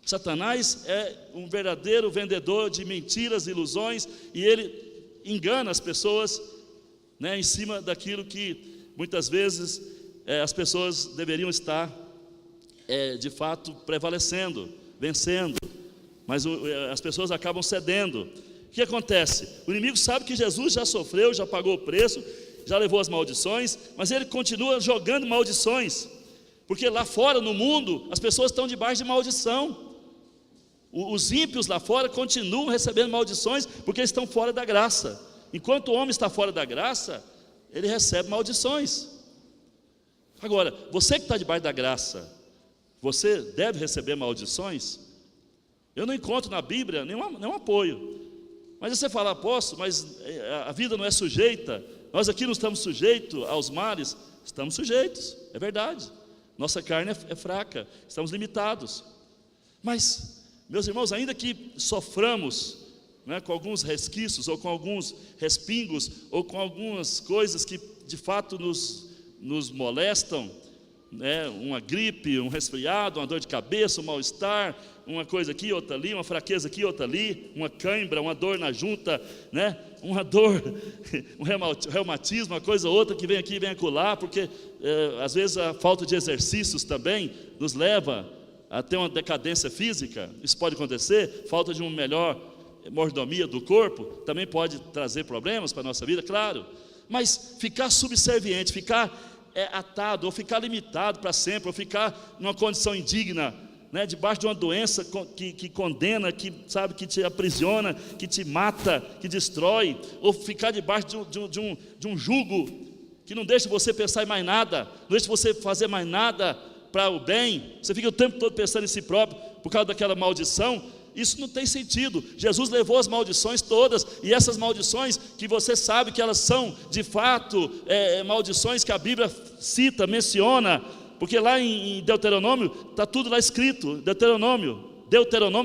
Satanás é um verdadeiro vendedor de mentiras, ilusões, e ele engana as pessoas, né, em cima daquilo que muitas vezes as pessoas deveriam estar de fato prevalecendo, vencendo, mas as pessoas acabam cedendo. O que acontece? O inimigo sabe que Jesus já sofreu, já pagou o preço, já levou as maldições, mas ele continua jogando maldições, porque lá fora no mundo as pessoas estão debaixo de maldição. Os ímpios lá fora continuam recebendo maldições, porque eles estão fora da graça. Enquanto o homem está fora da graça, ele recebe maldições. Agora, você que está debaixo da graça, você deve receber maldições? Eu não encontro na Bíblia nenhum apoio. Mas você fala, apóstolo, mas a vida não é sujeita, nós aqui não estamos sujeitos aos males. Estamos sujeitos, é verdade. Nossa carne é fraca, estamos limitados. Mas, meus irmãos, ainda que soframos, né, com alguns resquícios, ou com alguns respingos, ou com algumas coisas que de fato nos molestam, né, uma gripe, um resfriado, uma dor de cabeça, um mal-estar, uma coisa aqui, outra ali, uma fraqueza aqui, outra ali, uma cãibra, uma dor na junta, né, uma dor, um reumatismo, uma coisa ou outra que vem aqui e vem acolá, porque às vezes a falta de exercícios também nos leva a ter uma decadência física. Isso pode acontecer, falta de uma melhor mordomia do corpo também pode trazer problemas para a nossa vida, claro. Mas ficar subserviente, ficar atado, ou ficar limitado para sempre, ou ficar numa condição indigna, né, debaixo de uma doença que condena, que te aprisiona, que te mata, que destrói, ou ficar debaixo de um jugo que não deixa você pensar em mais nada, não deixa você fazer mais nada para o bem, você fica o tempo todo pensando em si próprio, por causa daquela maldição. Isso não tem sentido. Jesus levou as maldições todas, e essas maldições que você sabe que elas são de fato maldições que a Bíblia cita, menciona, porque lá em Deuteronômio está tudo lá escrito. Deuteronômio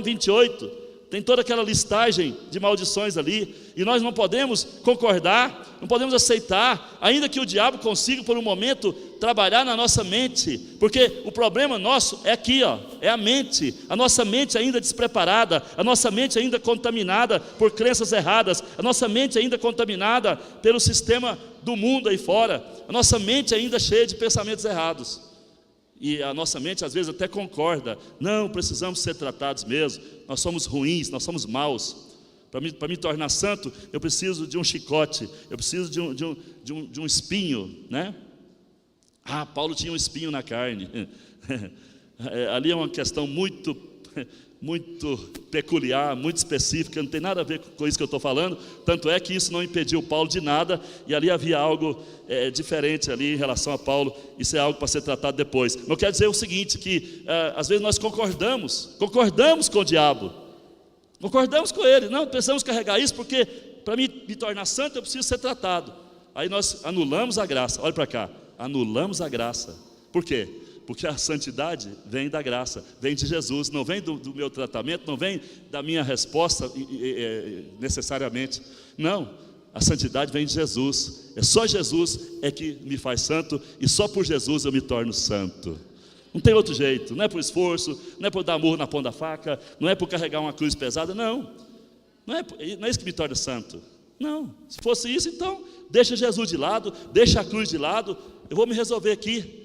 28 tem toda aquela listagem de maldições ali, e nós não podemos concordar, não podemos aceitar, ainda que o diabo consiga por um momento trabalhar na nossa mente, porque o problema nosso é aqui, é a nossa mente ainda despreparada, a nossa mente ainda contaminada por crenças erradas, a nossa mente ainda contaminada pelo sistema do mundo aí fora, a nossa mente ainda cheia de pensamentos errados. E a nossa mente às vezes até concorda, não, precisamos ser tratados mesmo, nós somos ruins, nós somos maus. Para me tornar santo, eu preciso de um chicote, eu preciso de um espinho, né? Paulo tinha um espinho na carne. Ali é uma questão muito peculiar, muito específica, não tem nada a ver com isso que eu estou falando, tanto é que isso não impediu Paulo de nada, e ali havia algo diferente ali em relação a Paulo, isso é algo para ser tratado depois. Mas eu quero dizer o seguinte, que às vezes nós concordamos com o diabo, concordamos com ele, não, precisamos carregar isso, porque para me tornar santo eu preciso ser tratado. Aí nós anulamos a graça, olha para cá, anulamos a graça. Por quê? Porque a santidade vem da graça, vem de Jesus, não vem do meu tratamento, não vem da minha resposta necessariamente. Não, a santidade vem de Jesus. É só Jesus que me faz santo, e só por Jesus eu me torno santo. Não tem outro jeito, não é por esforço, não é por dar murro na ponta da faca, não é por carregar uma cruz pesada, não é isso que me torna santo. Não, se fosse isso, então deixa Jesus de lado, deixa a cruz de lado, eu vou me resolver aqui.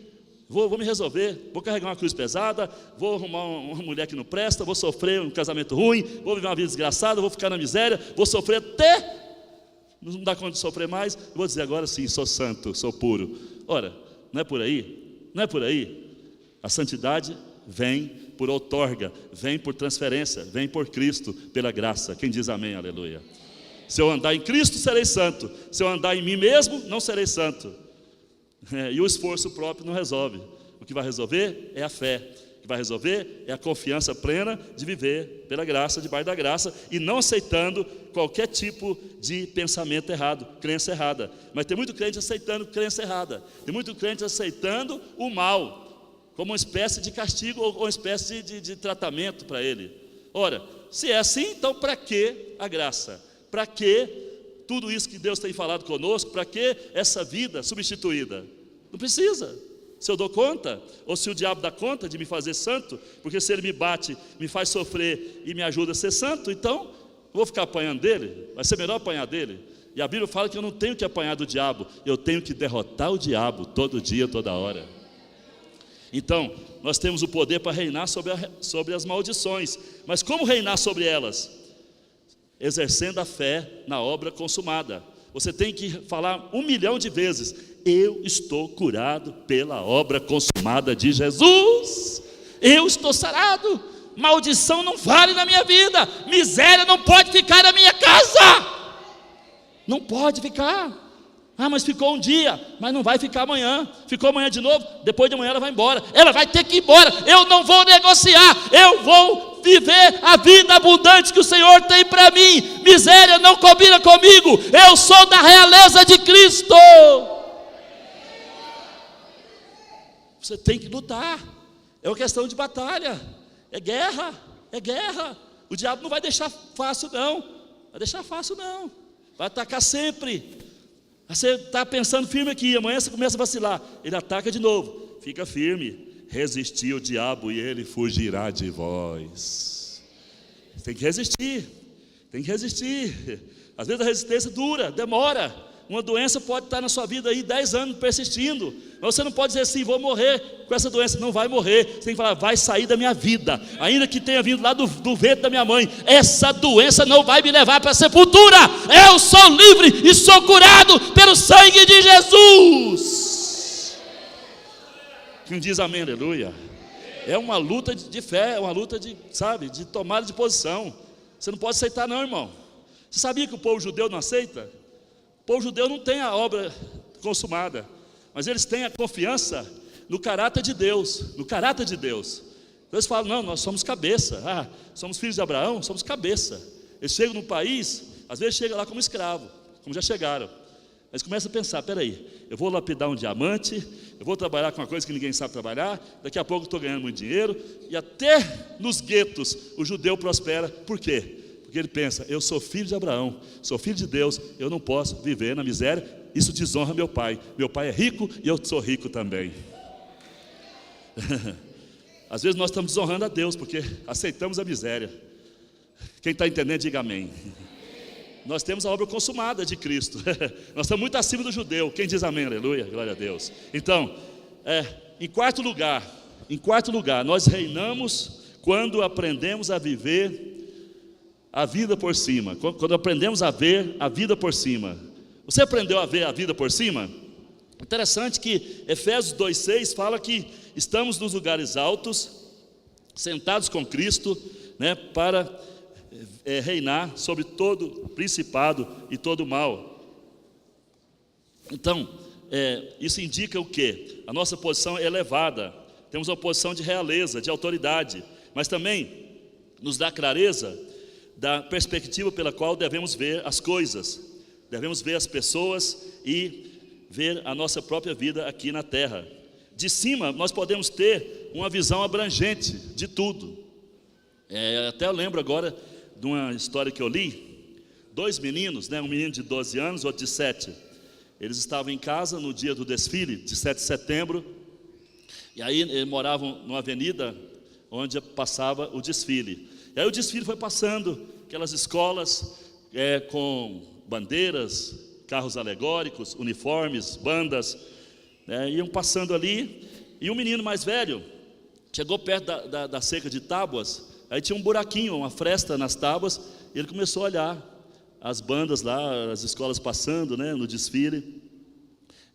Vou me resolver, vou carregar uma cruz pesada, vou arrumar uma mulher que não presta, vou sofrer um casamento ruim, vou viver uma vida desgraçada, vou ficar na miséria, vou sofrer até não dar conta de sofrer mais, vou dizer agora sim, sou santo, sou puro. Ora, não é por aí, não é por aí. A santidade vem por outorga, vem por transferência, vem por Cristo, pela graça. Quem diz amém, aleluia. Se eu andar em Cristo, serei santo. Se eu andar em mim mesmo, não serei santo. E o esforço próprio não resolve. O que vai resolver é a fé. O que vai resolver é a confiança plena de viver pela graça, debaixo da graça, e não aceitando qualquer tipo de pensamento errado, crença errada. Mas tem muito crente aceitando crença errada. Tem muito crente aceitando o mal como uma espécie de castigo ou uma espécie de tratamento para ele. Ora, se é assim, então para que a graça? Para que tudo isso que Deus tem falado conosco? Para que essa vida substituída? Não precisa. Se eu dou conta, ou se o diabo dá conta de me fazer santo, porque se ele me bate, me faz sofrer e me ajuda a ser santo, então eu vou ficar apanhando dele? Vai ser melhor apanhar dele? E a Bíblia fala que eu não tenho que apanhar do diabo, eu tenho que derrotar o diabo todo dia, toda hora. Então, nós temos o poder para reinar sobre as maldições. Mas como reinar sobre elas? Exercendo a fé na obra consumada. Você tem que falar 1 milhão de vezes: eu estou curado pela obra consumada de Jesus. Eu estou sarado. Maldição não vale na minha vida. Miséria não pode ficar na minha casa. Não pode ficar. Mas ficou um dia, mas não vai ficar amanhã. Ficou amanhã de novo, depois de amanhã ela vai embora. Ela vai ter que ir embora. Eu não vou negociar. Eu vou viver a vida abundante que o Senhor tem para mim. Miséria não combina comigo. Eu sou da realeza de Cristo. Você tem que lutar. É uma questão de batalha. É guerra. É guerra. O diabo não vai deixar fácil, não. Vai deixar fácil, não. Vai atacar sempre. Você está pensando firme aqui, amanhã você começa a vacilar, ele ataca de novo. Fica firme, resistir o diabo e ele fugirá de vós. Tem que resistir, tem que resistir. Às vezes a resistência dura, demora. Uma doença pode estar na sua vida aí 10 anos persistindo, mas você não pode dizer assim: vou morrer com essa doença. Não vai morrer, você tem que falar: vai sair da minha vida, ainda que tenha vindo lá do ventre da minha mãe, essa doença não vai me levar para a sepultura. Eu sou livre e sou curado pelo sangue de Jesus. Quem diz amém, aleluia? É uma luta de fé, é uma luta de tomada de posição. Você não pode aceitar não, irmão. Você sabia que o povo judeu não aceita? O povo judeu não tem a obra consumada, mas eles têm a confiança no caráter de Deus, no caráter de Deus. Eles falam: não, nós somos cabeça, somos filhos de Abraão, somos cabeça. Eles chegam no país, às vezes chegam lá como escravo, como já chegaram. Mas começam a pensar: peraí, eu vou lapidar um diamante, eu vou trabalhar com uma coisa que ninguém sabe trabalhar, daqui a pouco estou ganhando muito dinheiro, e até nos guetos o judeu prospera. Por quê? Porque ele pensa: eu sou filho de Abraão, sou filho de Deus, eu não posso viver na miséria, isso desonra meu pai é rico e eu sou rico também. Às vezes nós estamos desonrando a Deus, porque aceitamos a miséria. Quem está entendendo, diga amém. Nós temos a obra consumada de Cristo. Nós estamos muito acima do judeu. Quem diz amém, aleluia, glória a Deus. Então, em quarto lugar, Em quarto lugar, nós reinamos quando aprendemos a viver a vida por cima. Quando aprendemos a ver a vida por cima. Você aprendeu a ver a vida por cima? Interessante que Efésios 2,6 fala que estamos nos lugares altos, sentados com Cristo, né, para reinar sobre todo principado e todo mal. Então, isso indica o quê? A nossa posição é elevada, temos uma posição de realeza, de autoridade, mas também nos dá clareza da perspectiva pela qual devemos ver as coisas, devemos ver as pessoas e ver a nossa própria vida aqui na terra. De cima nós podemos ter uma visão abrangente de tudo. Até eu lembro agora de uma história que eu li. 2 meninos, né, um menino de 12 anos, outro de 7. Eles estavam em casa no dia do desfile, de 7 de setembro. E aí eles moravam numa avenida onde passava o desfile. E aí o desfile foi passando, aquelas escolas com bandeiras, carros alegóricos, uniformes, bandas, iam passando ali. E um menino mais velho chegou perto da cerca de tábuas. Aí tinha um buraquinho, uma fresta nas tábuas. E ele começou a olhar as bandas lá, as escolas passando, né, no desfile.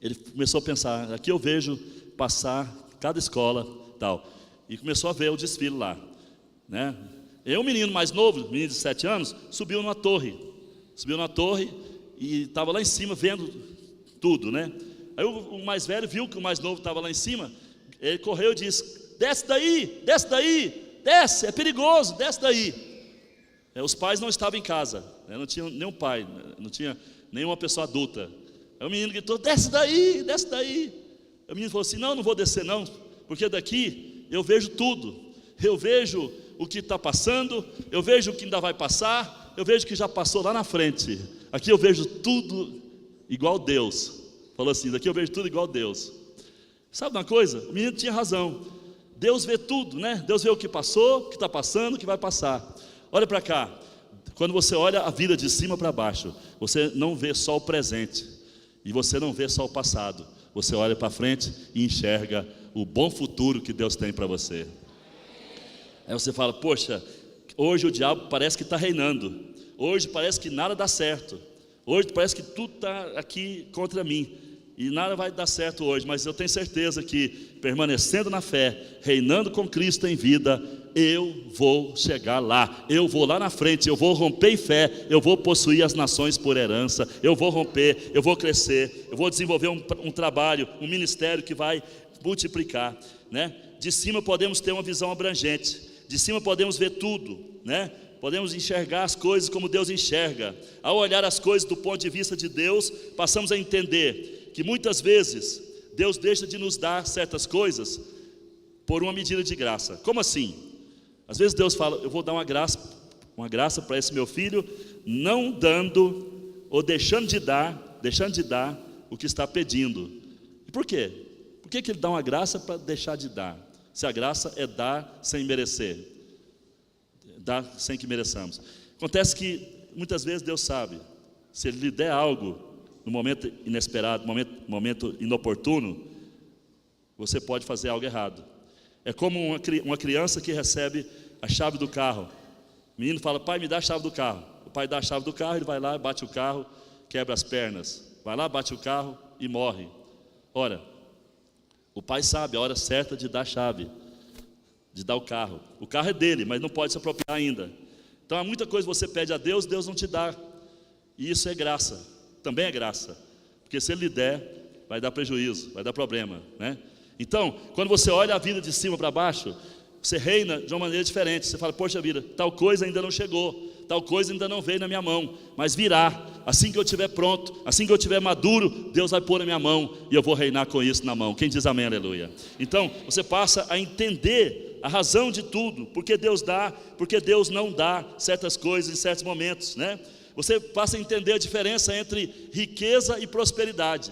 Ele começou a pensar: aqui eu vejo passar cada escola, tal. E começou a ver o desfile lá, né? E um menino mais novo, menino de 7 anos, subiu na torre e estava lá em cima vendo tudo, né? Aí o mais velho viu que o mais novo estava lá em cima. Ele correu e disse: desce daí, desce, é perigoso, desce daí. Os pais não estavam em casa, né? Não tinha nenhum pai, não tinha nenhuma pessoa adulta. Aí o menino gritou: desce daí. Aí o menino falou assim: não vou descer não, porque daqui eu vejo tudo. Eu vejo o que está passando, eu vejo o que ainda vai passar, eu vejo o que já passou lá na frente. Aqui eu vejo tudo igual Deus. Falou assim: daqui eu vejo tudo igual Deus. Sabe uma coisa? O menino tinha razão. Deus vê tudo, né? Deus vê o que passou, o que está passando, o que vai passar. Olha para cá. Quando você olha a vida de cima para baixo, você não vê só o presente, e você não vê só o passado. Você olha para frente e enxerga o bom futuro que Deus tem para você. Aí você fala: poxa, hoje o diabo parece que está reinando. Hoje parece que nada dá certo. Hoje parece que tudo está aqui contra mim. E nada vai dar certo hoje. Mas eu tenho certeza que, permanecendo na fé, reinando com Cristo em vida, eu vou chegar lá. Eu vou lá na frente, eu vou romper em fé. Eu vou possuir as nações por herança. Eu vou romper, eu vou crescer. Eu vou desenvolver um trabalho, um ministério que vai multiplicar, né? De cima podemos ter uma visão abrangente. De cima podemos ver tudo, né? Podemos enxergar as coisas como Deus enxerga. Ao olhar as coisas do ponto de vista de Deus, passamos a entender que muitas vezes Deus deixa de nos dar certas coisas por uma medida de graça. Como assim? Às vezes Deus fala: eu vou dar uma graça para esse meu filho, não dando ou deixando de dar o que está pedindo. E por quê? Por que Ele dá uma graça para deixar de dar? Se a graça é dar sem merecer, dar sem que mereçamos. Acontece que muitas vezes Deus sabe, se Ele lhe der algo no momento inesperado, momento inoportuno, você pode fazer algo errado. É como uma criança que recebe a chave do carro. O menino fala: pai, me dá a chave do carro. O pai dá a chave do carro, ele vai lá, bate o carro, quebra as pernas. Vai lá, bate o carro e morre. Ora, o pai sabe a hora certa de dar a chave, de dar o carro. O carro é dele, mas não pode se apropriar ainda. Então há muita coisa que você pede a Deus, Deus não te dá. E isso é graça, também é graça. Porque se Ele lhe der, vai dar prejuízo, vai dar problema, né? Então, quando você olha a vida de cima para baixo, você reina de uma maneira diferente. Você fala: poxa vida, tal coisa ainda não chegou, tal coisa ainda não veio na minha mão, mas virá. Assim que eu estiver pronto, assim que eu estiver maduro, Deus vai pôr na minha mão e eu vou reinar com isso na mão. Quem diz amém, aleluia? Então, você passa a entender a razão de tudo, porque Deus dá, porque Deus não dá certas coisas em certos momentos, né? Você passa a entender a diferença entre riqueza e prosperidade.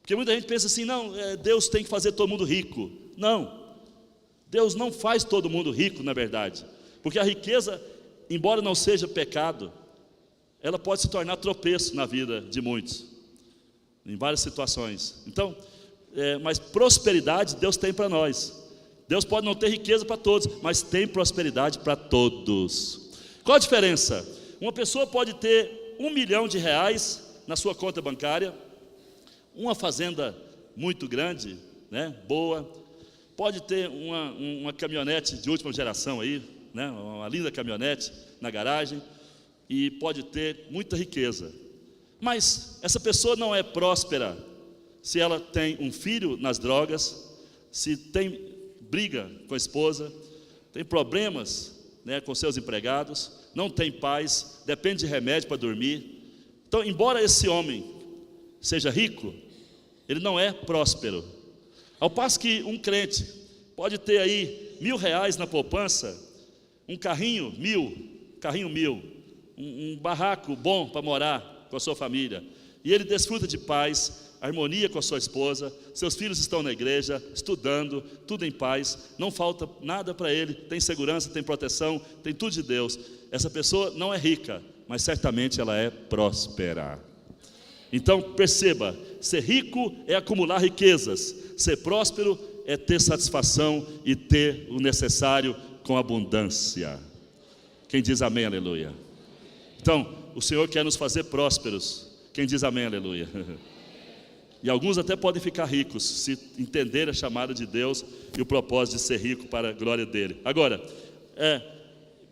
Porque muita gente pensa assim: não, Deus tem que fazer todo mundo rico. Não, Deus não faz todo mundo rico, na verdade. Porque a riqueza, embora não seja pecado, ela pode se tornar tropeço na vida de muitos, em várias situações. Então, mas prosperidade Deus tem para nós. Deus pode não ter riqueza para todos, mas tem prosperidade para todos. Qual a diferença? Uma pessoa pode ter R$1 milhão na sua conta bancária, uma fazenda muito grande, né, boa, pode ter uma caminhonete de última geração aí, né, uma linda caminhonete na garagem, e pode ter muita riqueza. Mas essa pessoa não é próspera se ela tem um filho nas drogas, se tem briga com a esposa, tem problemas, né, com seus empregados, não tem paz, depende de remédio para dormir. Então, embora esse homem seja rico, ele não é próspero. Ao passo que um crente pode ter aí R$1.000 na poupança, um carrinho mil, um barraco bom para morar com a sua família, e ele desfruta de paz, harmonia com a sua esposa, seus filhos estão na igreja, estudando, tudo em paz, não falta nada para ele, tem segurança, tem proteção, tem tudo de Deus. Essa pessoa não é rica, mas certamente ela é próspera. Então perceba, ser rico é acumular riquezas, ser próspero é ter satisfação e ter o necessário com abundância. Quem diz amém, aleluia? Então, o Senhor quer nos fazer prósperos. Quem diz amém, aleluia? E alguns até podem ficar ricos, se entender a chamada de Deus e o propósito de ser rico para a glória dele. Agora,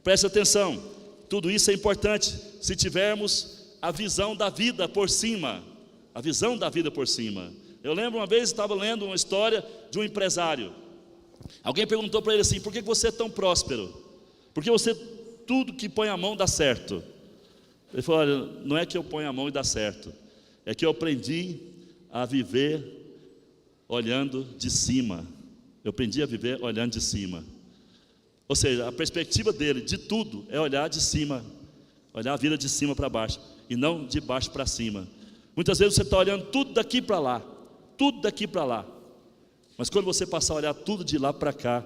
preste atenção, tudo isso é importante, se tivermos a visão da vida por cima, a visão da vida por cima. Eu lembro uma vez, estava lendo uma história de um empresário, alguém perguntou para ele assim: por que você é tão próspero? Porque você, tudo que põe a mão dá certo. Ele falou: olha, não é que eu ponho a mão e dá certo, é que eu aprendi a viver olhando de cima. Eu aprendi a viver olhando de cima. Ou seja, a perspectiva dele de tudo é olhar de cima, olhar a vida de cima para baixo, e não de baixo para cima. Muitas vezes você está olhando tudo daqui para lá, tudo daqui para lá, mas quando você passar a olhar tudo de lá para cá,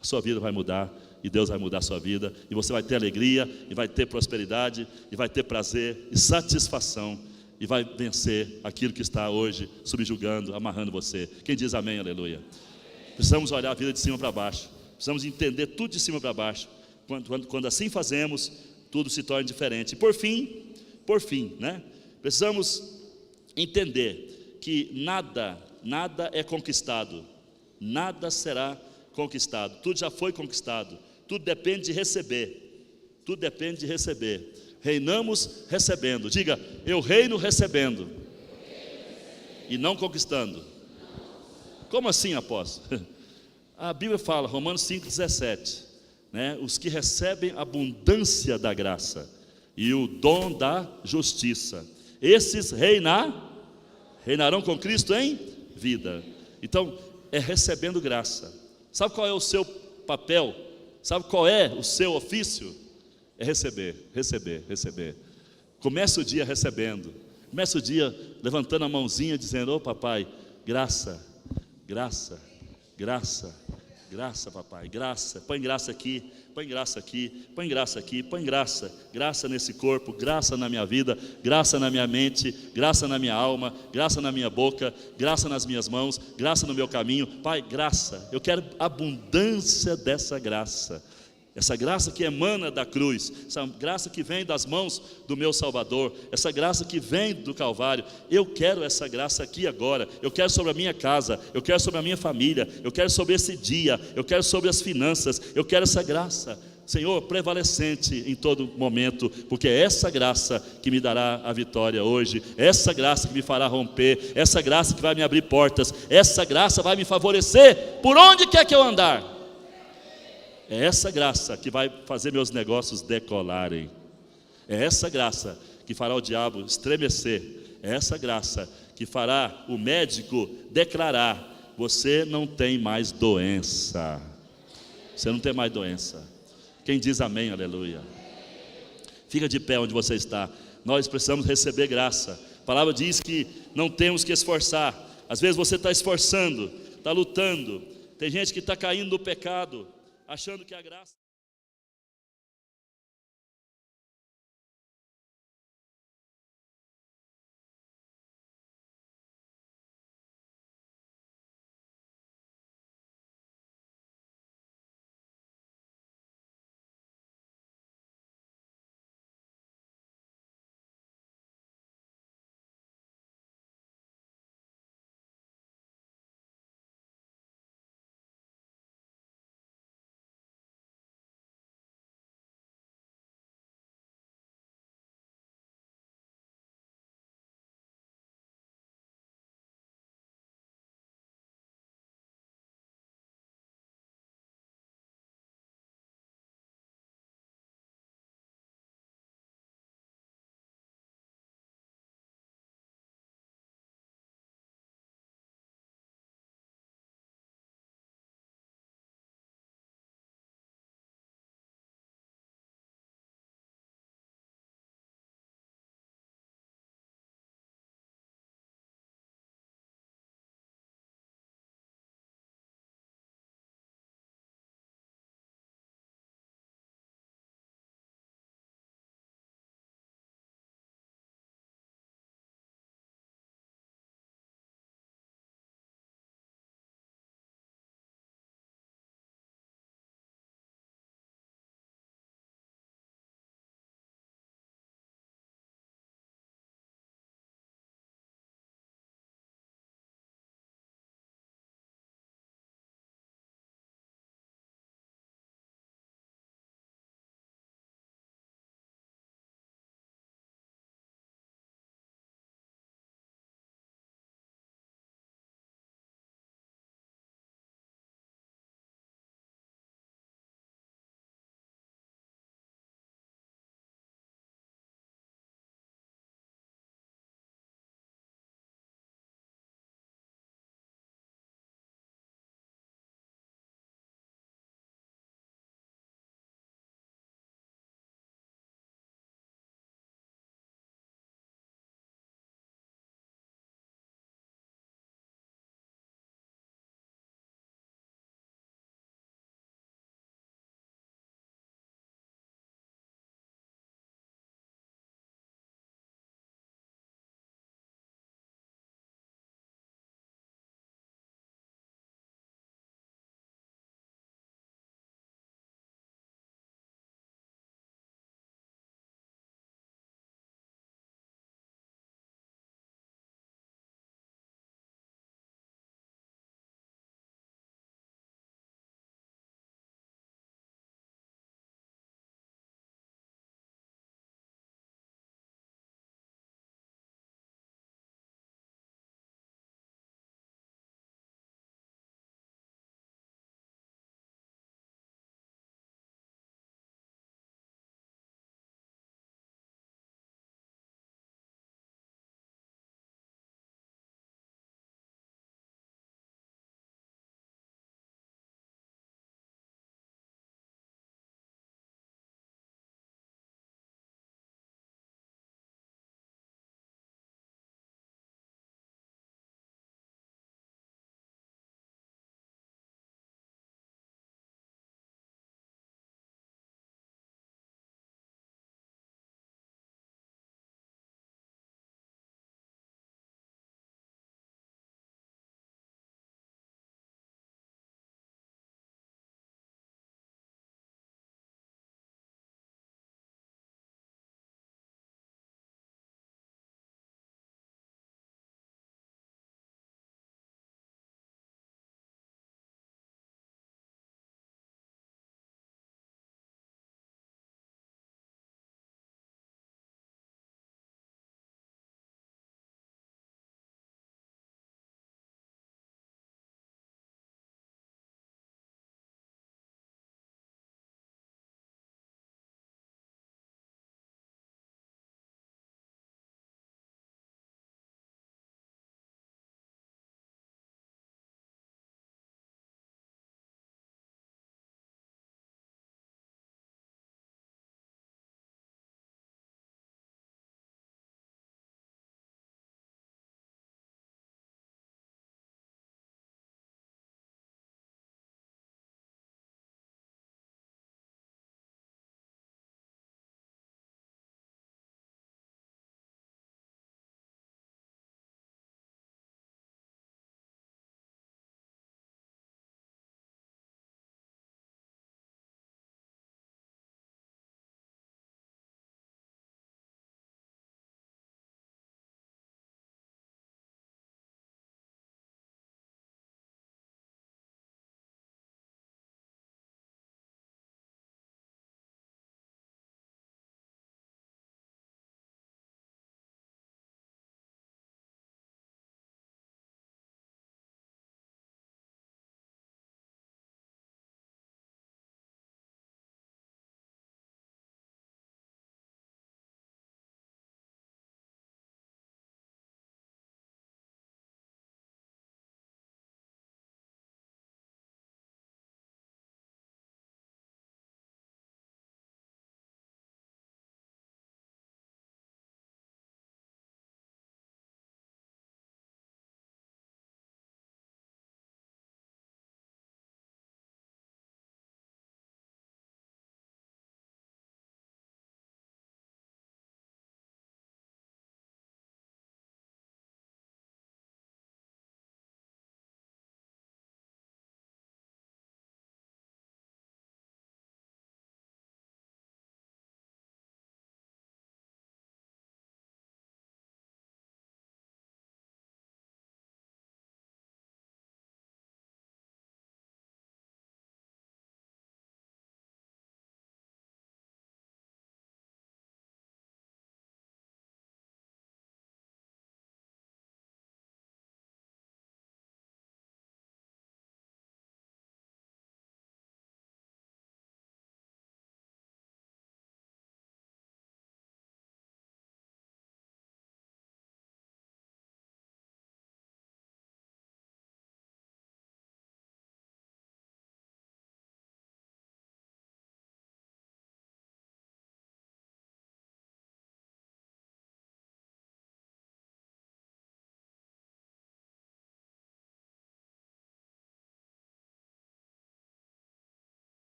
a sua vida vai mudar, e Deus vai mudar a sua vida, e você vai ter alegria, e vai ter prosperidade, e vai ter prazer e satisfação, e vai vencer aquilo que está hoje subjugando, amarrando você. Quem diz amém, aleluia? Precisamos olhar a vida de cima para baixo, precisamos entender tudo de cima para baixo. Quando assim fazemos, tudo se torna diferente. E por fim, né? Precisamos entender que nada é conquistado, nada será conquistado, tudo já foi conquistado, tudo depende de receber, tudo depende de receber. Reinamos recebendo, diga: eu reino recebendo e não conquistando. Como assim, apóstolo? A Bíblia fala, Romanos 5,17, né? Os que recebem abundância da graça e o dom da justiça, esses reinarão com Cristo em vida. Então, é recebendo graça. Sabe qual é o seu papel? Sabe qual é o seu ofício? É receber. Começa o dia recebendo, começa o dia levantando a mãozinha, dizendo: ô papai, graça, papai, graça, põe graça aqui, põe graça aqui, põe graça aqui, põe graça nesse corpo, graça na minha vida, graça na minha mente, graça na minha alma, graça na minha boca, graça nas minhas mãos, graça no meu caminho. Pai, graça, eu quero abundância dessa graça. Essa graça que emana da cruz, essa graça que vem das mãos do meu Salvador, essa graça que vem do Calvário, eu quero essa graça aqui agora. Eu quero sobre a minha casa, eu quero sobre a minha família, eu quero sobre esse dia, eu quero sobre as finanças, eu quero essa graça, Senhor, prevalecente em todo momento, porque é essa graça que me dará a vitória hoje, essa graça que me fará romper, essa graça que vai me abrir portas, essa graça vai me favorecer por onde quer que eu andar. É essa graça que vai fazer meus negócios decolarem. É essa graça que fará o diabo estremecer. É essa graça que fará o médico declarar: você não tem mais doença. Você não tem mais doença. Quem diz amém, aleluia? Fica de pé onde você está. Nós precisamos receber graça. A palavra diz que não temos que esforçar. Às vezes você está esforçando, está lutando. Tem gente que está caindo no pecado, achando que a graça...